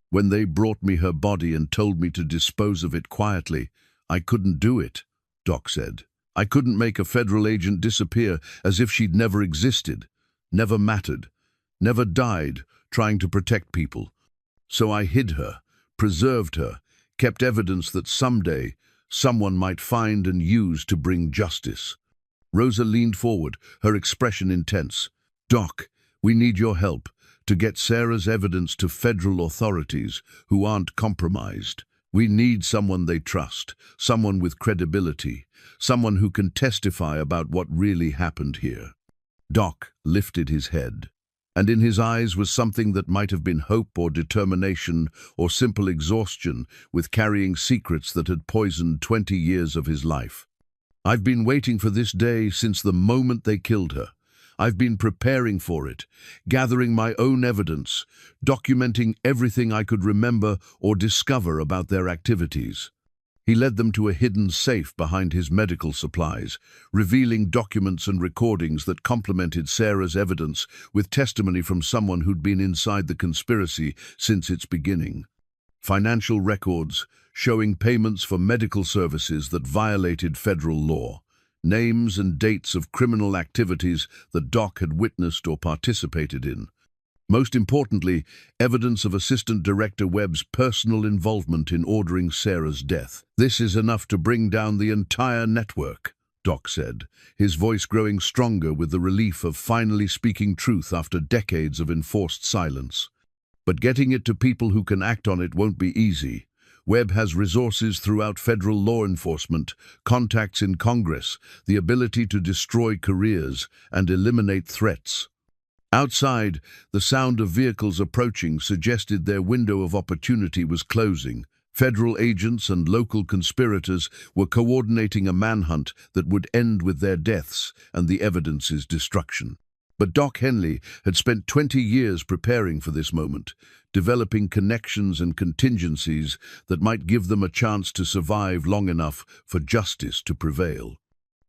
When they brought me her body and told me to dispose of it quietly, I couldn't do it, Doc said. I couldn't make a federal agent disappear as if she'd never existed, never mattered, never died trying to protect people. So I hid her, preserved her, kept evidence that someday someone might find and use to bring justice. Rosa leaned forward, her expression intense. Doc, we need your help to get Sarah's evidence to federal authorities who aren't compromised. We need someone they trust, someone with credibility, someone who can testify about what really happened here. Doc lifted his head, and in his eyes was something that might have been hope or determination or simple exhaustion with carrying secrets that had poisoned 20 years of his life. I've been waiting for this day since the moment they killed her. I've been preparing for it, gathering my own evidence, documenting everything I could remember or discover about their activities. He led them to a hidden safe behind his medical supplies, revealing documents and recordings that complemented Sarah's evidence with testimony from someone who'd been inside the conspiracy since its beginning. Financial records showing payments for medical services that violated federal law. Names and dates of criminal activities that Doc had witnessed or participated in. Most importantly, evidence of Assistant Director Webb's personal involvement in ordering Sarah's death. This is enough to bring down the entire network, Doc said, his voice growing stronger with the relief of finally speaking truth after decades of enforced silence. But getting it to people who can act on it won't be easy. Webb has resources throughout federal law enforcement, contacts in Congress, the ability to destroy careers and eliminate threats. Outside, the sound of vehicles approaching suggested their window of opportunity was closing. Federal agents and local conspirators were coordinating a manhunt that would end with their deaths and the evidence's destruction. But Doc Henley had spent 20 years preparing for this moment, developing connections and contingencies that might give them a chance to survive long enough for justice to prevail.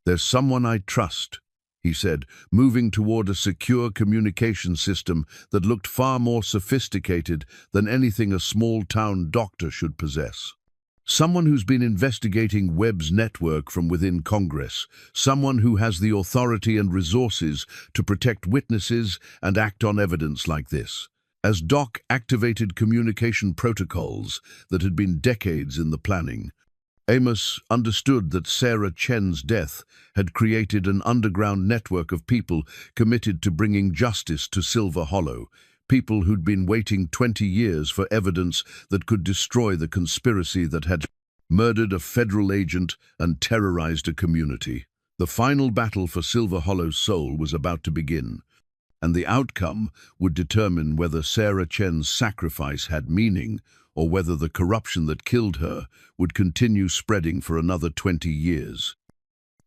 There's someone I trust, he said, moving toward a secure communication system that looked far more sophisticated than anything a small-town doctor should possess. Someone who's been investigating Webb's network from within Congress, someone who has the authority and resources to protect witnesses and act on evidence like this. As Doc activated communication protocols that had been decades in the planning, Amos understood that Sarah Chen's death had created an underground network of people committed to bringing justice to Silver Hollow, people who'd been waiting 20 years for evidence that could destroy the conspiracy that had murdered a federal agent and terrorized a community. The final battle for Silver Hollow's soul was about to begin, and the outcome would determine whether Sarah Chen's sacrifice had meaning or whether the corruption that killed her would continue spreading for another 20 years.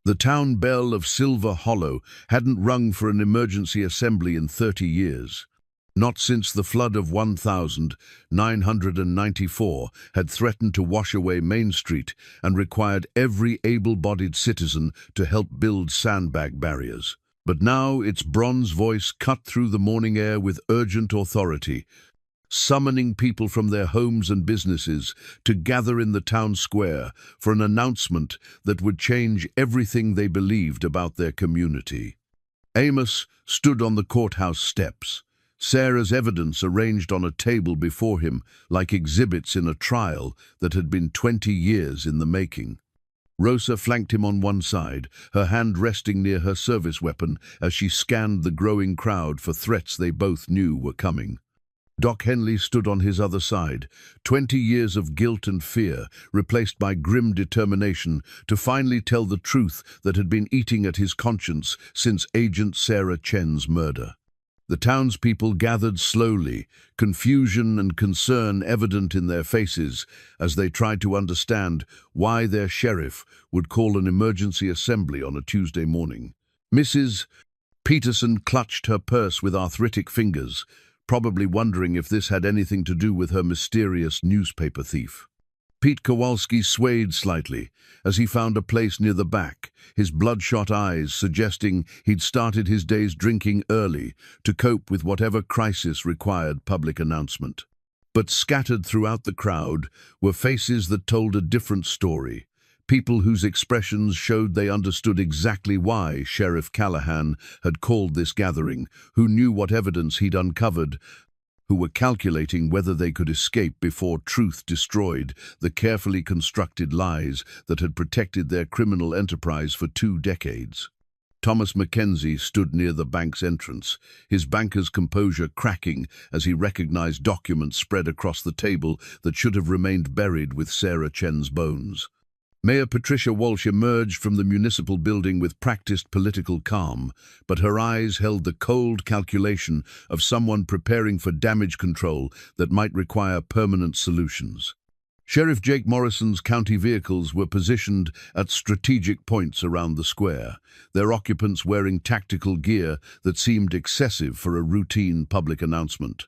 The town bell of Silver Hollow hadn't rung for an emergency assembly in 30 years. Not since the flood of 1994 had threatened to wash away Main Street and required every able-bodied citizen to help build sandbag barriers. But now its bronze voice cut through the morning air with urgent authority, summoning people from their homes and businesses to gather in the town square for an announcement that would change everything they believed about their community. Amos stood on the courthouse steps, Sarah's evidence arranged on a table before him like exhibits in a trial that had been 20 years in the making. Rosa flanked him on one side, her hand resting near her service weapon as she scanned the growing crowd for threats they both knew were coming. Doc Henley stood on his other side, 20 years of guilt and fear, replaced by grim determination to finally tell the truth that had been eating at his conscience since Agent Sarah Chen's murder. The townspeople gathered slowly, confusion and concern evident in their faces as they tried to understand why their sheriff would call an emergency assembly on a Tuesday morning. Mrs. Peterson clutched her purse with arthritic fingers, probably wondering if this had anything to do with her mysterious newspaper thief. Pete Kowalski swayed slightly as he found a place near the back, his bloodshot eyes suggesting he'd started his day's drinking early to cope with whatever crisis required public announcement. But scattered throughout the crowd were faces that told a different story, people whose expressions showed they understood exactly why Sheriff Callahan had called this gathering, who knew what evidence he'd uncovered, who were calculating whether they could escape before truth destroyed the carefully constructed lies that had protected their criminal enterprise for 2 decades. Thomas Mackenzie stood near the bank's entrance, his banker's composure cracking as he recognized documents spread across the table that should have remained buried with Sarah Chen's bones. Mayor Patricia Walsh emerged from the municipal building with practiced political calm, but her eyes held the cold calculation of someone preparing for damage control that might require permanent solutions. Sheriff Jake Morrison's county vehicles were positioned at strategic points around the square, their occupants wearing tactical gear that seemed excessive for a routine public announcement.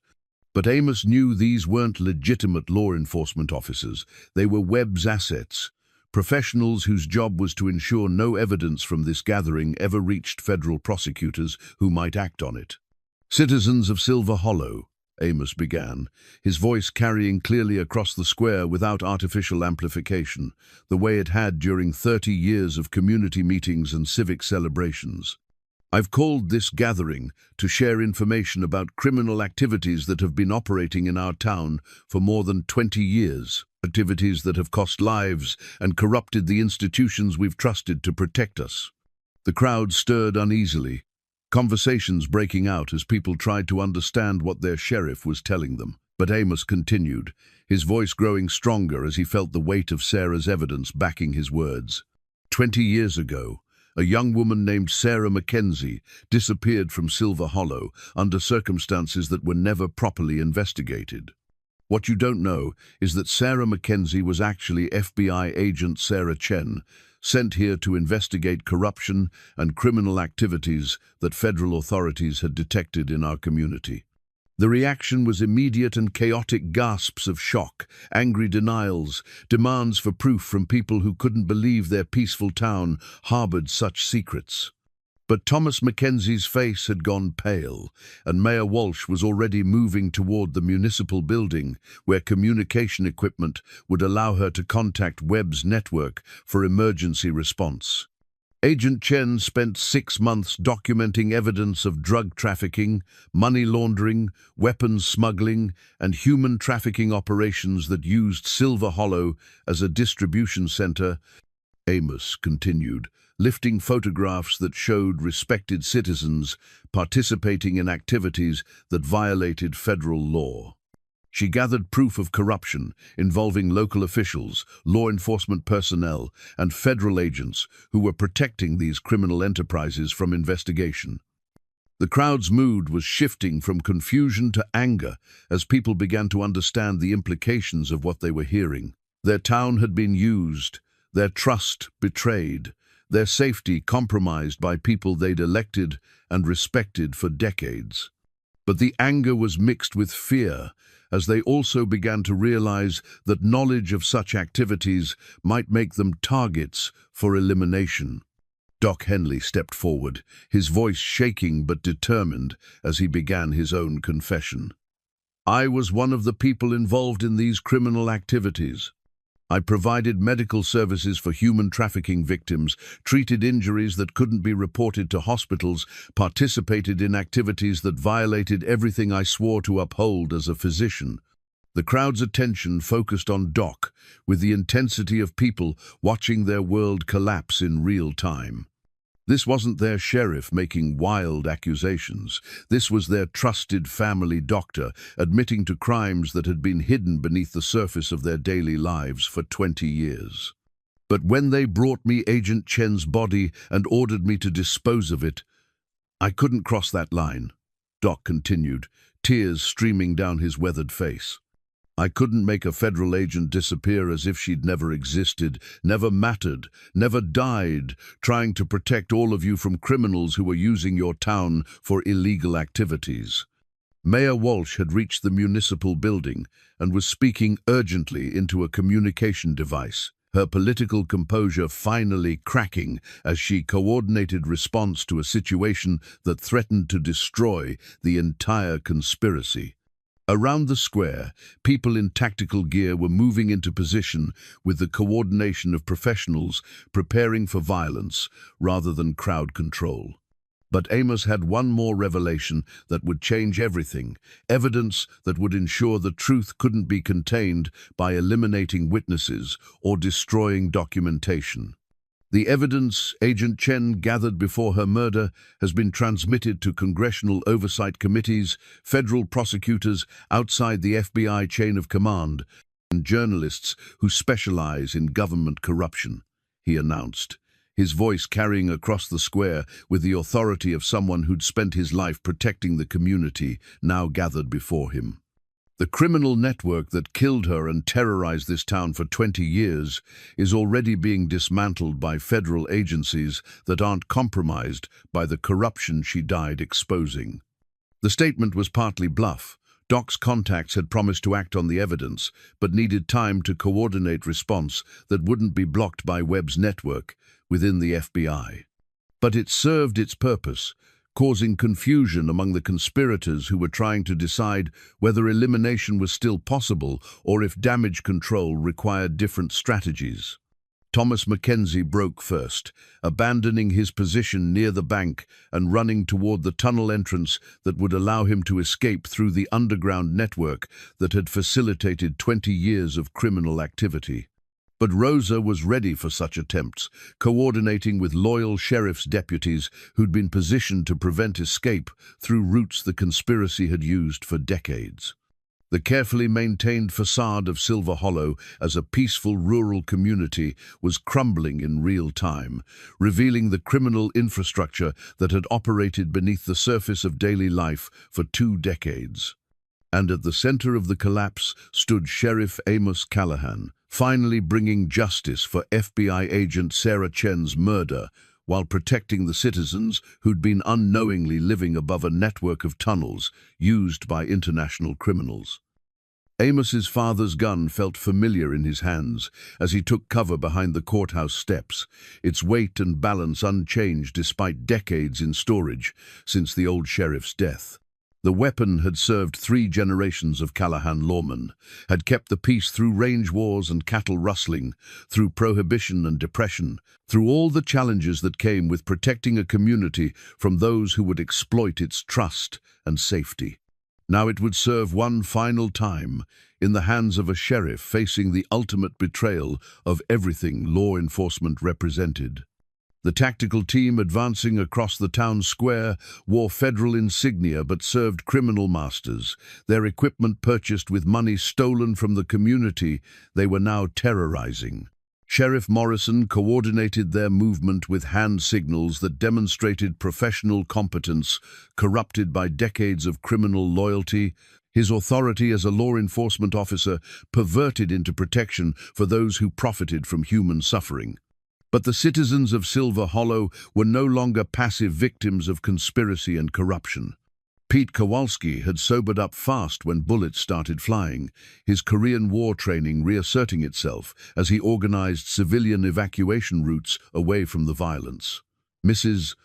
But Amos knew these weren't legitimate law enforcement officers. They were Webb's assets. Professionals whose job was to ensure no evidence from this gathering ever reached federal prosecutors who might act on it. "Citizens of Silver Hollow," Amos began, his voice carrying clearly across the square without artificial amplification, the way it had during 30 years of community meetings and civic celebrations. "I've called this gathering to share information about criminal activities that have been operating in our town for more than 20 years. Activities that have cost lives and corrupted the institutions we've trusted to protect us." The crowd stirred uneasily, conversations breaking out as people tried to understand what their sheriff was telling them. But Amos continued, his voice growing stronger as he felt the weight of Sarah's evidence backing his words. 20 years ago, a young woman named Sarah Mackenzie disappeared from Silver Hollow under circumstances that were never properly investigated. What you don't know is that Sarah Mackenzie was actually FBI agent Sarah Chen, sent here to investigate corruption and criminal activities that federal authorities had detected in our community. The reaction was immediate and chaotic gasps of shock, angry denials, demands for proof from people who couldn't believe their peaceful town harbored such secrets. But Thomas Mackenzie's face had gone pale, and Mayor Walsh was already moving toward the municipal building, where communication equipment would allow her to contact Webb's network for emergency response. Agent Chen spent 6 months documenting evidence of drug trafficking, money laundering, weapons smuggling, and human trafficking operations that used Silver Hollow as a distribution center. Amos continued, lifting photographs that showed respected citizens participating in activities that violated federal law. She gathered proof of corruption involving local officials, law enforcement personnel, and federal agents who were protecting these criminal enterprises from investigation. The crowd's mood was shifting from confusion to anger as people began to understand the implications of what they were hearing. Their town had been used, their trust betrayed, their safety compromised by people they'd elected and respected for decades. But the anger was mixed with fear, as they also began to realize that knowledge of such activities might make them targets for elimination. Doc Henley stepped forward, his voice shaking but determined as he began his own confession. "I was one of the people involved in these criminal activities. I provided medical services for human trafficking victims, treated injuries that couldn't be reported to hospitals, participated in activities that violated everything I swore to uphold as a physician." The crowd's attention focused on Doc, with the intensity of people watching their world collapse in real time. This wasn't their sheriff making wild accusations. This was their trusted family doctor admitting to crimes that had been hidden beneath the surface of their daily lives for 20 years. But when they brought me Agent Chen's body and ordered me to dispose of it, I couldn't cross that line, Doc continued, tears streaming down his weathered face. I couldn't make a federal agent disappear as if she'd never existed, never mattered, never died, trying to protect all of you from criminals who were using your town for illegal activities. Mayor Walsh had reached the municipal building and was speaking urgently into a communication device, her political composure finally cracking as she coordinated response to a situation that threatened to destroy the entire conspiracy. Around the square, people in tactical gear were moving into position with the coordination of professionals preparing for violence rather than crowd control. But Amos had one more revelation that would change everything, evidence that would ensure the truth couldn't be contained by eliminating witnesses or destroying documentation. The evidence Agent Chen gathered before her murder has been transmitted to congressional oversight committees, federal prosecutors outside the FBI chain of command, and journalists who specialize in government corruption, he announced, his voice carrying across the square with the authority of someone who'd spent his life protecting the community now gathered before him. The criminal network that killed her and terrorized this town for 20 years is already being dismantled by federal agencies that aren't compromised by the corruption she died exposing. The statement was partly bluff. Doc's contacts had promised to act on the evidence, but needed time to coordinate response that wouldn't be blocked by Webb's network within the FBI. But it served its purpose, causing confusion among the conspirators who were trying to decide whether elimination was still possible or if damage control required different strategies. Thomas Mackenzie broke first, abandoning his position near the bank and running toward the tunnel entrance that would allow him to escape through the underground network that had facilitated 20 years of criminal activity. But Rosa was ready for such attempts, coordinating with loyal sheriff's deputies who'd been positioned to prevent escape through routes the conspiracy had used for decades. The carefully maintained facade of Silver Hollow as a peaceful rural community was crumbling in real time, revealing the criminal infrastructure that had operated beneath the surface of daily life for 2 decades. And at the center of the collapse stood Sheriff Amos Callahan, finally bringing justice for FBI agent Sarah Chen's murder while protecting the citizens who'd been unknowingly living above a network of tunnels used by international criminals. Amos's father's gun felt familiar in his hands as he took cover behind the courthouse steps, its weight and balance unchanged despite decades in storage since the old sheriff's death. The weapon had served 3 generations of Callahan lawmen, had kept the peace through range wars and cattle rustling, through prohibition and depression, through all the challenges that came with protecting a community from those who would exploit its trust and safety. Now it would serve one final time in the hands of a sheriff facing the ultimate betrayal of everything law enforcement represented. The tactical team advancing across the town square wore federal insignia but served criminal masters, their equipment purchased with money stolen from the community they were now terrorizing. Sheriff Morrison coordinated their movement with hand signals that demonstrated professional competence corrupted by decades of criminal loyalty, his authority as a law enforcement officer perverted into protection for those who profited from human suffering. But the citizens of Silver Hollow were no longer passive victims of conspiracy and corruption. Pete Kowalski had sobered up fast when bullets started flying, his Korean War training reasserting itself as he organized civilian evacuation routes away from the violence. Mrs.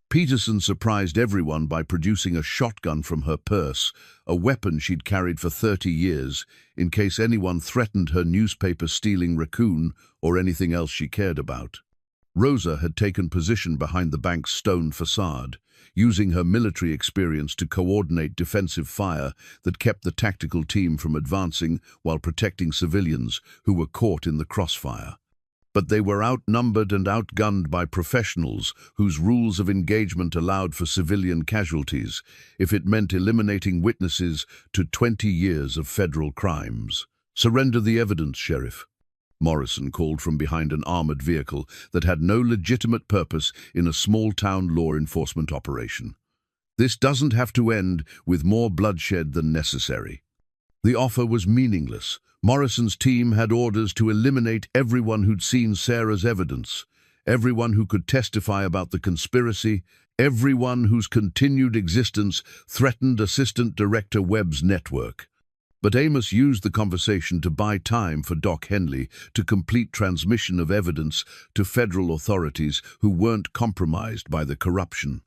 Peterson surprised everyone by producing a shotgun from her purse, a weapon she'd carried for 30 years, in case anyone threatened her newspaper-stealing raccoon or anything else she cared about. Rosa had taken position behind the bank's stone facade, using her military experience to coordinate defensive fire that kept the tactical team from advancing while protecting civilians who were caught in the crossfire. But they were outnumbered and outgunned by professionals whose rules of engagement allowed for civilian casualties if it meant eliminating witnesses to 20 years of federal crimes. "Surrender the evidence, Sheriff," Morrison called from behind an armored vehicle that had no legitimate purpose in a small-town law enforcement operation. "This doesn't have to end with more bloodshed than necessary." The offer was meaningless. Morrison's team had orders to eliminate everyone who'd seen Sarah's evidence, everyone who could testify about the conspiracy, everyone whose continued existence threatened Assistant Director Webb's network. But Amos used the conversation to buy time for Doc Henley to complete transmission of evidence to federal authorities who weren't compromised by the corruption.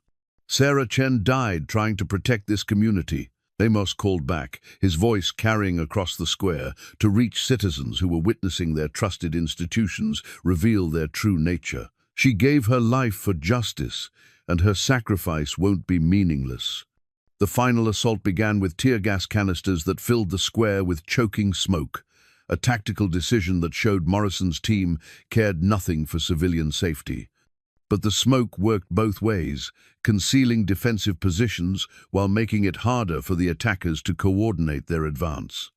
"Sarah Chen died trying to protect this community," Amos called back, his voice carrying across the square to reach citizens who were witnessing their trusted institutions reveal their true nature. "She gave her life for justice, and her sacrifice won't be meaningless." The final assault began with tear gas canisters that filled the square with choking smoke, a tactical decision that showed Morrison's team cared nothing for civilian safety. But the smoke worked both ways, concealing defensive positions while making it harder for the attackers to coordinate their advance.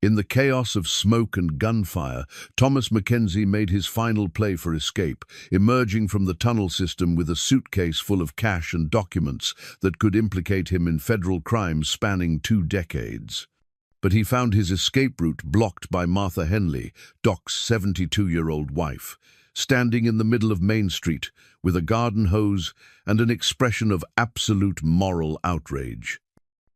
In the chaos of smoke and gunfire, Thomas Mackenzie made his final play for escape, emerging from the tunnel system with a suitcase full of cash and documents that could implicate him in federal crimes spanning 2 decades. But he found his escape route blocked by Martha Henley, Doc's 72-year-old wife, standing in the middle of Main Street with a garden hose and an expression of absolute moral outrage.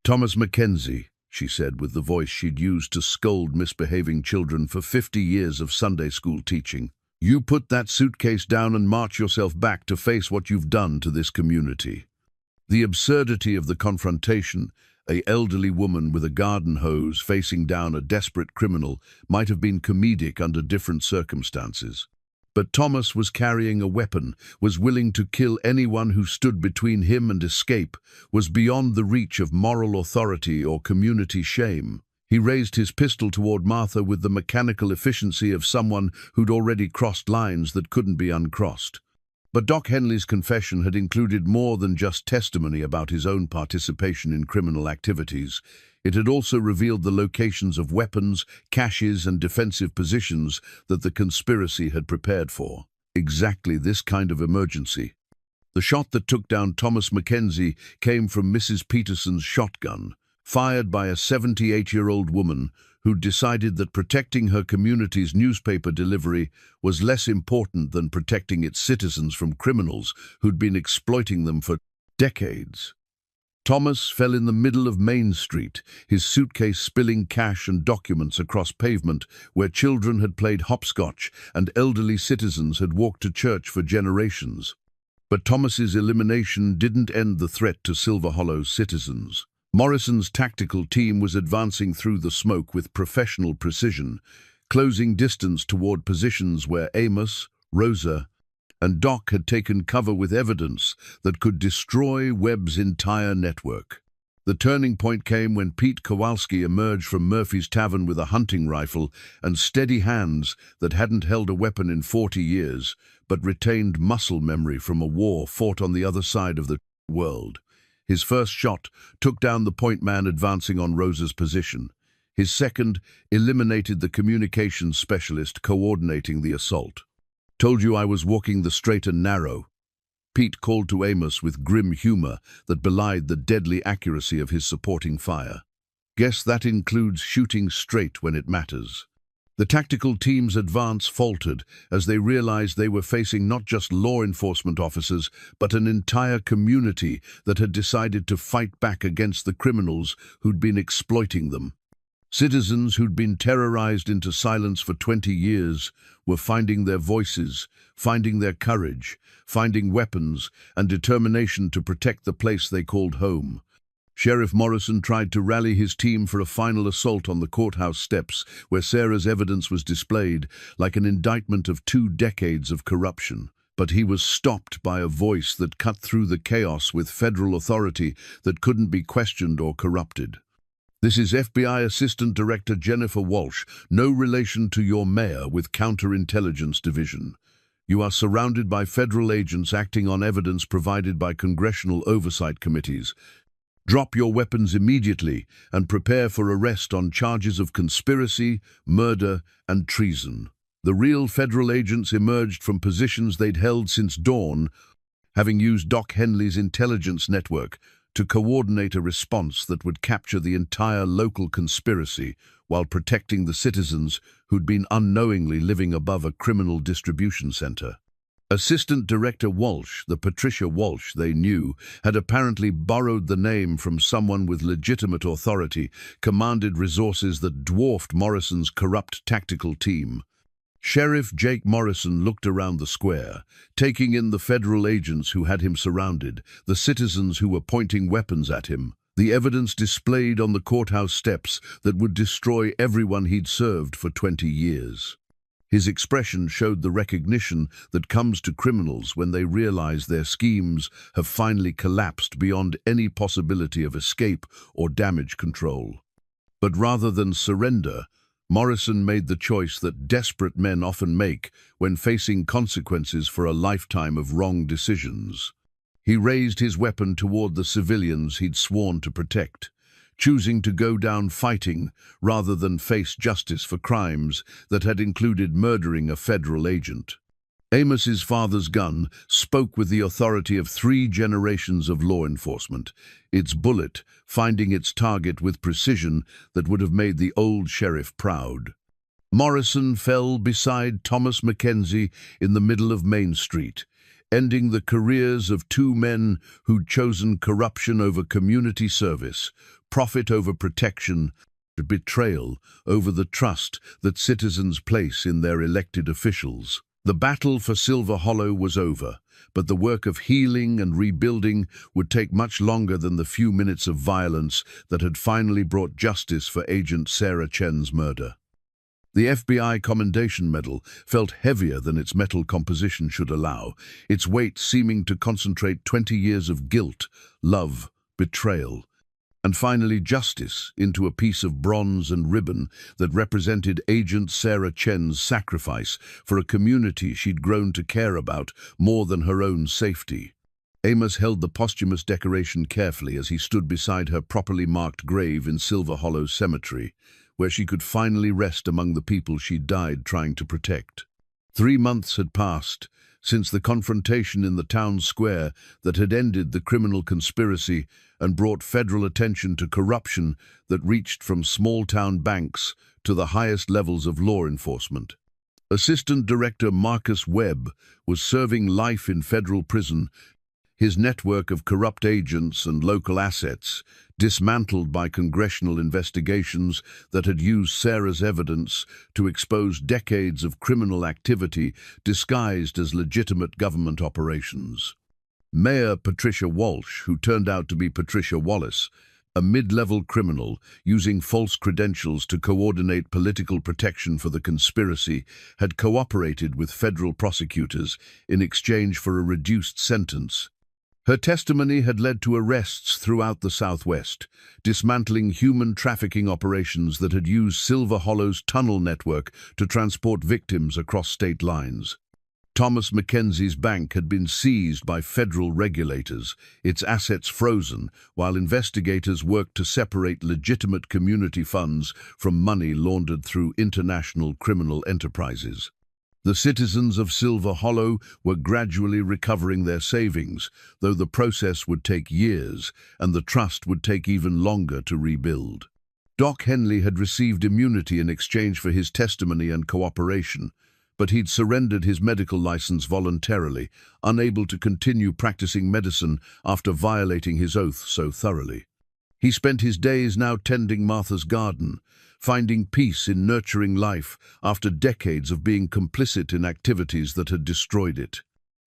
"Thomas Mackenzie," she said with the voice she'd used to scold misbehaving children for 50 years of Sunday school teaching, "you put that suitcase down and march yourself back to face what you've done to this community." The absurdity of the confrontation, an elderly woman with a garden hose facing down a desperate criminal, might have been comedic under different circumstances. But Thomas was carrying a weapon, was willing to kill anyone who stood between him and escape, was beyond the reach of moral authority or community shame. He raised his pistol toward Martha with the mechanical efficiency of someone who'd already crossed lines that couldn't be uncrossed. But Doc Henley's confession had included more than just testimony about his own participation in criminal activities. It had also revealed the locations of weapons, caches, and defensive positions that the conspiracy had prepared for. Exactly this kind of emergency. The shot that took down Thomas Mackenzie came from Mrs. Peterson's shotgun, fired by a 78-year-old woman who decided that protecting her community's newspaper delivery was less important than protecting its citizens from criminals who'd been exploiting them for decades. Thomas fell in the middle of Main Street, his suitcase spilling cash and documents across pavement where children had played hopscotch and elderly citizens had walked to church for generations. But Thomas's elimination didn't end the threat to Silver Hollow's citizens. Morrison's tactical team was advancing through the smoke with professional precision, closing distance toward positions where Amos, Rosa, and Doc had taken cover with evidence that could destroy Webb's entire network. The turning point came when Pete Kowalski emerged from Murphy's Tavern with a hunting rifle and steady hands that hadn't held a weapon in 40 years, but retained muscle memory from a war fought on the other side of the world. His first shot took down the point man advancing on Rosa's position. His second eliminated the communications specialist coordinating the assault. "Told you I was walking the straight and narrow," Pete called to Amos with grim humor that belied the deadly accuracy of his supporting fire. "Guess that includes shooting straight when it matters." The tactical team's advance faltered as they realized they were facing not just law enforcement officers, but an entire community that had decided to fight back against the criminals who'd been exploiting them. Citizens who'd been terrorized into silence for 20 years were finding their voices, finding their courage, finding weapons and determination to protect the place they called home. Sheriff Morrison tried to rally his team for a final assault on the courthouse steps, where Sarah's evidence was displayed like an indictment of 2 decades of corruption. But he was stopped by a voice that cut through the chaos with federal authority that couldn't be questioned or corrupted. This is FBI Assistant Director Jennifer Walsh, no relation to your mayor with Counterintelligence Division. You are surrounded by federal agents acting on evidence provided by congressional oversight committees. Drop your weapons immediately and prepare for arrest on charges of conspiracy, murder, and treason. The real federal agents emerged from positions they'd held since dawn, having used Doc Henley's intelligence network to coordinate a response that would capture the entire local conspiracy while protecting the citizens who'd been unknowingly living above a criminal distribution center. Assistant Director Walsh, the Patricia Walsh they knew, had apparently borrowed the name from someone with legitimate authority, commanded resources that dwarfed Morrison's corrupt tactical team. Sheriff Jake Morrison looked around the square, taking in the federal agents who had him surrounded, the citizens who were pointing weapons at him, the evidence displayed on the courthouse steps that would destroy everyone he'd served for 20 years. His expression showed the recognition that comes to criminals when they realize their schemes have finally collapsed beyond any possibility of escape or damage control. But rather than surrender, Morrison made the choice that desperate men often make when facing consequences for a lifetime of wrong decisions. He raised his weapon toward the civilians he'd sworn to protect, choosing to go down fighting rather than face justice for crimes that had included murdering a federal agent. Amos's father's gun spoke with the authority of 3 generations of law enforcement, its bullet finding its target with precision that would have made the old sheriff proud. Morrison fell beside Thomas Mackenzie in the middle of Main Street, ending the careers of 2 men who'd chosen corruption over community service, profit over protection, betrayal over the trust that citizens place in their elected officials. The battle for Silver Hollow was over, but the work of healing and rebuilding would take much longer than the few minutes of violence that had finally brought justice for Agent Sarah Chen's murder. The FBI Commendation Medal felt heavier than its metal composition should allow, its weight seeming to concentrate 20 years of guilt, love, betrayal, and finally justice into a piece of bronze and ribbon that represented Agent Sarah Chen's sacrifice for a community she'd grown to care about more than her own safety. Amos held the posthumous decoration carefully as he stood beside her properly marked grave in Silver Hollow Cemetery, where she could finally rest among the people she'd died trying to protect. 3 months had passed since the confrontation in the town square that had ended the criminal conspiracy and brought federal attention to corruption that reached from small-town banks to the highest levels of law enforcement. Assistant Director Marcus Webb was serving life in federal prison, his network of corrupt agents and local assets dismantled by congressional investigations that had used Sarah's evidence to expose decades of criminal activity disguised as legitimate government operations. Mayor Patricia Walsh, who turned out to be Patricia Wallace, a mid-level criminal using false credentials to coordinate political protection for the conspiracy, had cooperated with federal prosecutors in exchange for a reduced sentence. Her testimony had led to arrests throughout the Southwest, dismantling human trafficking operations that had used Silver Hollow's tunnel network to transport victims across state lines. Thomas Mackenzie's bank had been seized by federal regulators, its assets frozen, while investigators worked to separate legitimate community funds from money laundered through international criminal enterprises. The citizens of Silver Hollow were gradually recovering their savings, though the process would take years and the trust would take even longer to rebuild. Doc Henley had received immunity in exchange for his testimony and cooperation, but he'd surrendered his medical license voluntarily, unable to continue practicing medicine after violating his oath so thoroughly. He spent his days now tending Martha's garden, finding peace in nurturing life after decades of being complicit in activities that had destroyed it.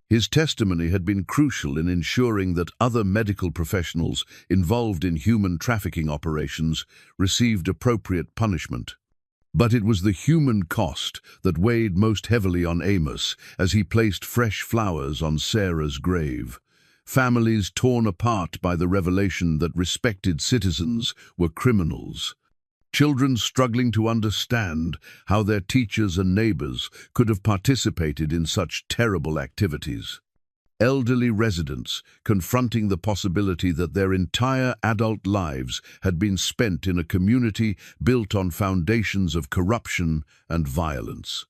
His testimony had been crucial in ensuring that other medical professionals involved in human trafficking operations received appropriate punishment. But it was the human cost that weighed most heavily on Amos as he placed fresh flowers on Sarah's grave. families torn apart by the revelation that respected citizens were criminals, children struggling to understand how their teachers and neighbors could have participated in such terrible activities, elderly residents confronting the possibility that their entire adult lives had been spent in a community built on foundations of corruption and violence.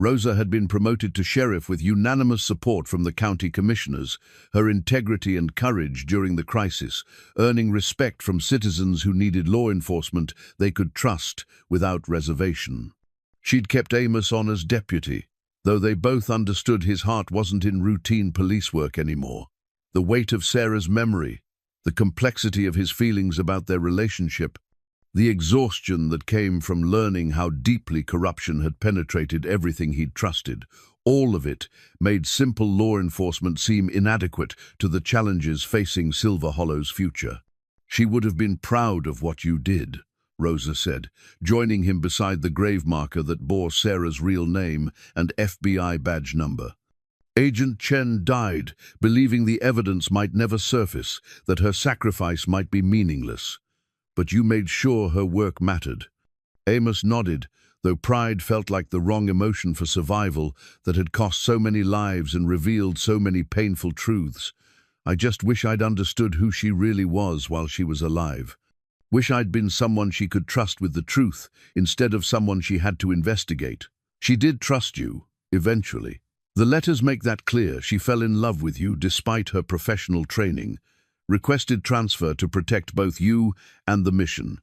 Rosa had been promoted to sheriff with unanimous support from the county commissioners, her integrity and courage during the crisis, earning respect from citizens who needed law enforcement they could trust without reservation. She'd kept Amos on as deputy, though they both understood his heart wasn't in routine police work anymore. The weight of Sarah's memory, the complexity of his feelings about their relationship, the exhaustion that came from learning how deeply corruption had penetrated everything he'd trusted, all of it made simple law enforcement seem inadequate to the challenges facing Silver Hollow's future. "She would have been proud of what you did," Rosa said, joining him beside the grave marker that bore Sarah's real name and FBI badge number. Agent Chen died, believing the evidence might never surface, that her sacrifice might be meaningless. But you made sure her work mattered. Amos nodded, though pride felt like the wrong emotion for survival that had cost so many lives and revealed so many painful truths. "I just wish I'd understood who she really was while she was alive. Wish I'd been someone she could trust with the truth, instead of someone she had to investigate. She did trust you, eventually. The letters make that clear. She fell in love with you despite her professional training. Requested transfer to protect both you and the mission.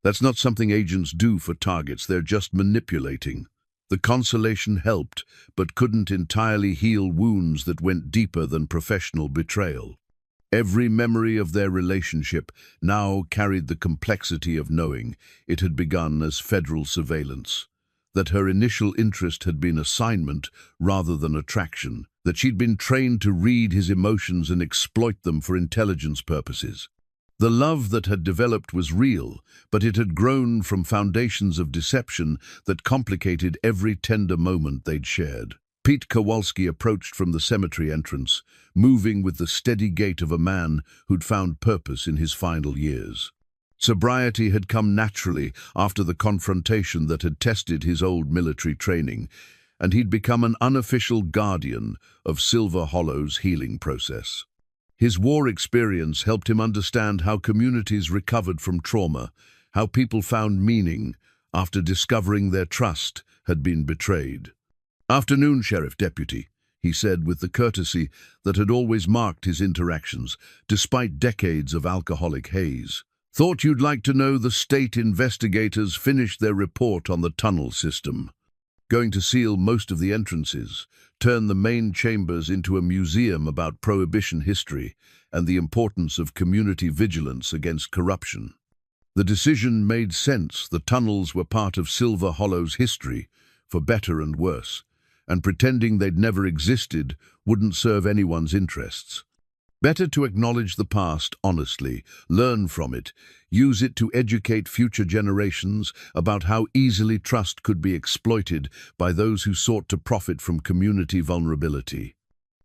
That's not something agents do for targets, they're just manipulating." The consolation helped, but couldn't entirely heal wounds that went deeper than professional betrayal. Every memory of their relationship now carried the complexity of knowing it had begun as federal surveillance, that her initial interest had been assignment rather than attraction, that she'd been trained to read his emotions and exploit them for intelligence purposes. The love that had developed was real, but it had grown from foundations of deception that complicated every tender moment they'd shared. Pete Kowalski approached from the cemetery entrance, moving with the steady gait of a man who'd found purpose in his final years. Sobriety had come naturally after the confrontation that had tested his old military training, and he'd become an unofficial guardian of Silver Hollow's healing process. His war experience helped him understand how communities recovered from trauma, how people found meaning after discovering their trust had been betrayed. "Afternoon, Sheriff Deputy," he said with the courtesy that had always marked his interactions, despite decades of alcoholic haze. "Thought you'd like to know the state investigators finished their report on the tunnel system. Going to seal most of the entrances, turn the main chambers into a museum about Prohibition history and the importance of community vigilance against corruption." The decision made sense. The tunnels were part of Silver Hollow's history, for better and worse, and pretending they'd never existed wouldn't serve anyone's interests. Better to acknowledge the past honestly, learn from it, use it to educate future generations about how easily trust could be exploited by those who sought to profit from community vulnerability.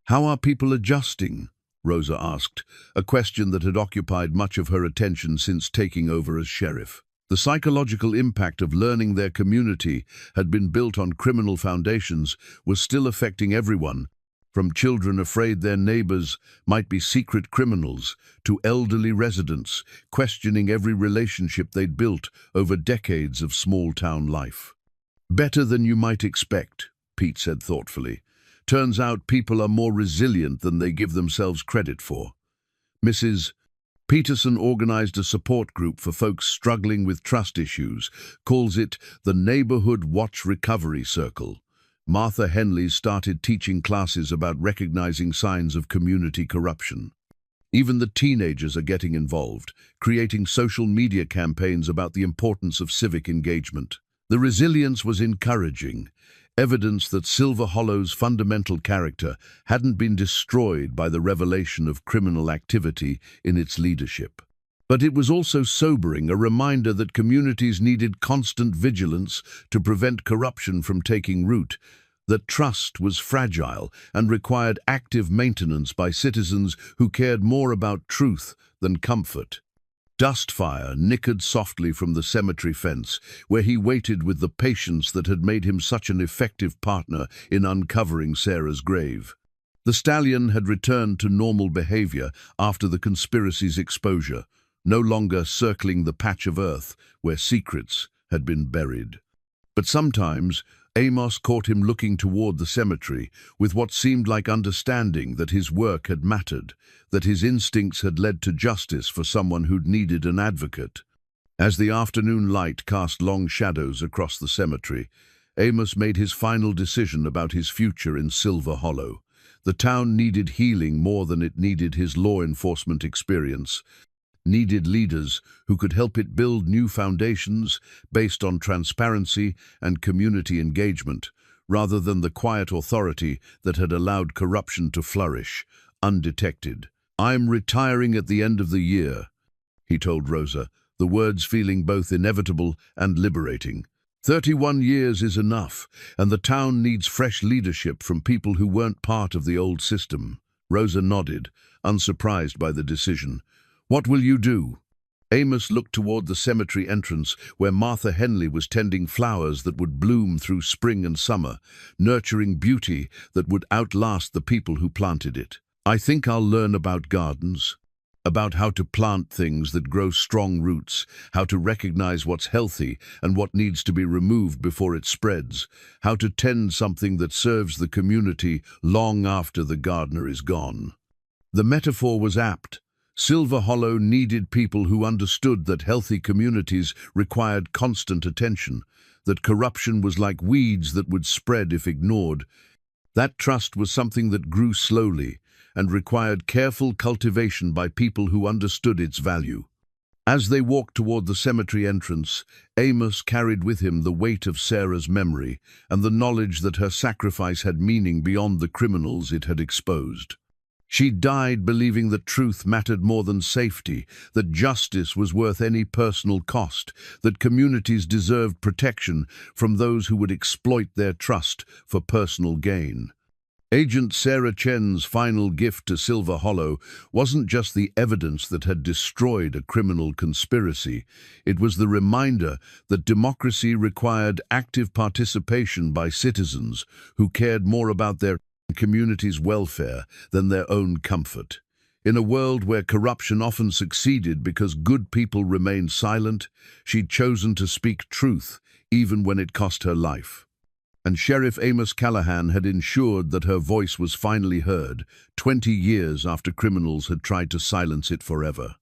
"How are people adjusting?" Rosa asked, a question that had occupied much of her attention since taking over as sheriff. The psychological impact of learning their community had been built on criminal foundations was still affecting everyone, from children afraid their neighbors might be secret criminals to elderly residents questioning every relationship they'd built over decades of small-town life. "Better than you might expect," Pete said thoughtfully. "Turns out people are more resilient than they give themselves credit for." Mrs. Peterson organized a support group for folks struggling with trust issues, calls it the Neighborhood Watch Recovery Circle. Martha Henley started teaching classes about recognizing signs of community corruption. Even the teenagers are getting involved, creating social media campaigns about the importance of civic engagement. The resilience was encouraging, evidence that Silver Hollow's fundamental character hadn't been destroyed by the revelation of criminal activity in its leadership. But it was also sobering, a reminder that communities needed constant vigilance to prevent corruption from taking root. that trust was fragile and required active maintenance by citizens who cared more about truth than comfort. Dustfire nickered softly from the cemetery fence, where he waited with the patience that had made him such an effective partner in uncovering Sarah's grave. The stallion had returned to normal behavior after the conspiracy's exposure, no longer circling the patch of earth where secrets had been buried. But sometimes Amos caught him looking toward the cemetery with what seemed like understanding that his work had mattered, that his instincts had led to justice for someone who'd needed an advocate. As the afternoon light cast long shadows across the cemetery, Amos made his final decision about his future in Silver Hollow. The town needed healing more than it needed his law enforcement experience, needed leaders who could help it build new foundations based on transparency and community engagement, rather than the quiet authority that had allowed corruption to flourish, undetected. "I'm retiring at the end of the year," he told Rosa, the words feeling both inevitable and liberating. 31 years is enough, and the town needs fresh leadership from people who weren't part of the old system. Rosa nodded, unsurprised by the decision. "What will you do?" Amos looked toward the cemetery entrance where Martha Henley was tending flowers that would bloom through spring and summer, nurturing beauty that would outlast the people who planted it. "I think I'll learn about gardens, about how to plant things that grow strong roots, how to recognize what's healthy and what needs to be removed before it spreads, how to tend something that serves the community long after the gardener is gone." The metaphor was apt. Silver Hollow needed people who understood that healthy communities required constant attention, that corruption was like weeds that would spread if ignored. That trust was something that grew slowly and required careful cultivation by people who understood its value. As they walked toward the cemetery entrance, Amos carried with him the weight of Sarah's memory and the knowledge that her sacrifice had meaning beyond the criminals it had exposed. She died believing that truth mattered more than safety, that justice was worth any personal cost, that communities deserved protection from those who would exploit their trust for personal gain. Agent Sarah Chen's final gift to Silver Hollow wasn't just the evidence that had destroyed a criminal conspiracy. It was the reminder that democracy required active participation by citizens who cared more about their community's welfare than their own comfort. In a world where corruption often succeeded because good people remained silent, she'd chosen to speak truth, even when it cost her life. And Sheriff Amos Callahan had ensured that her voice was finally heard, 20 years after criminals had tried to silence it forever.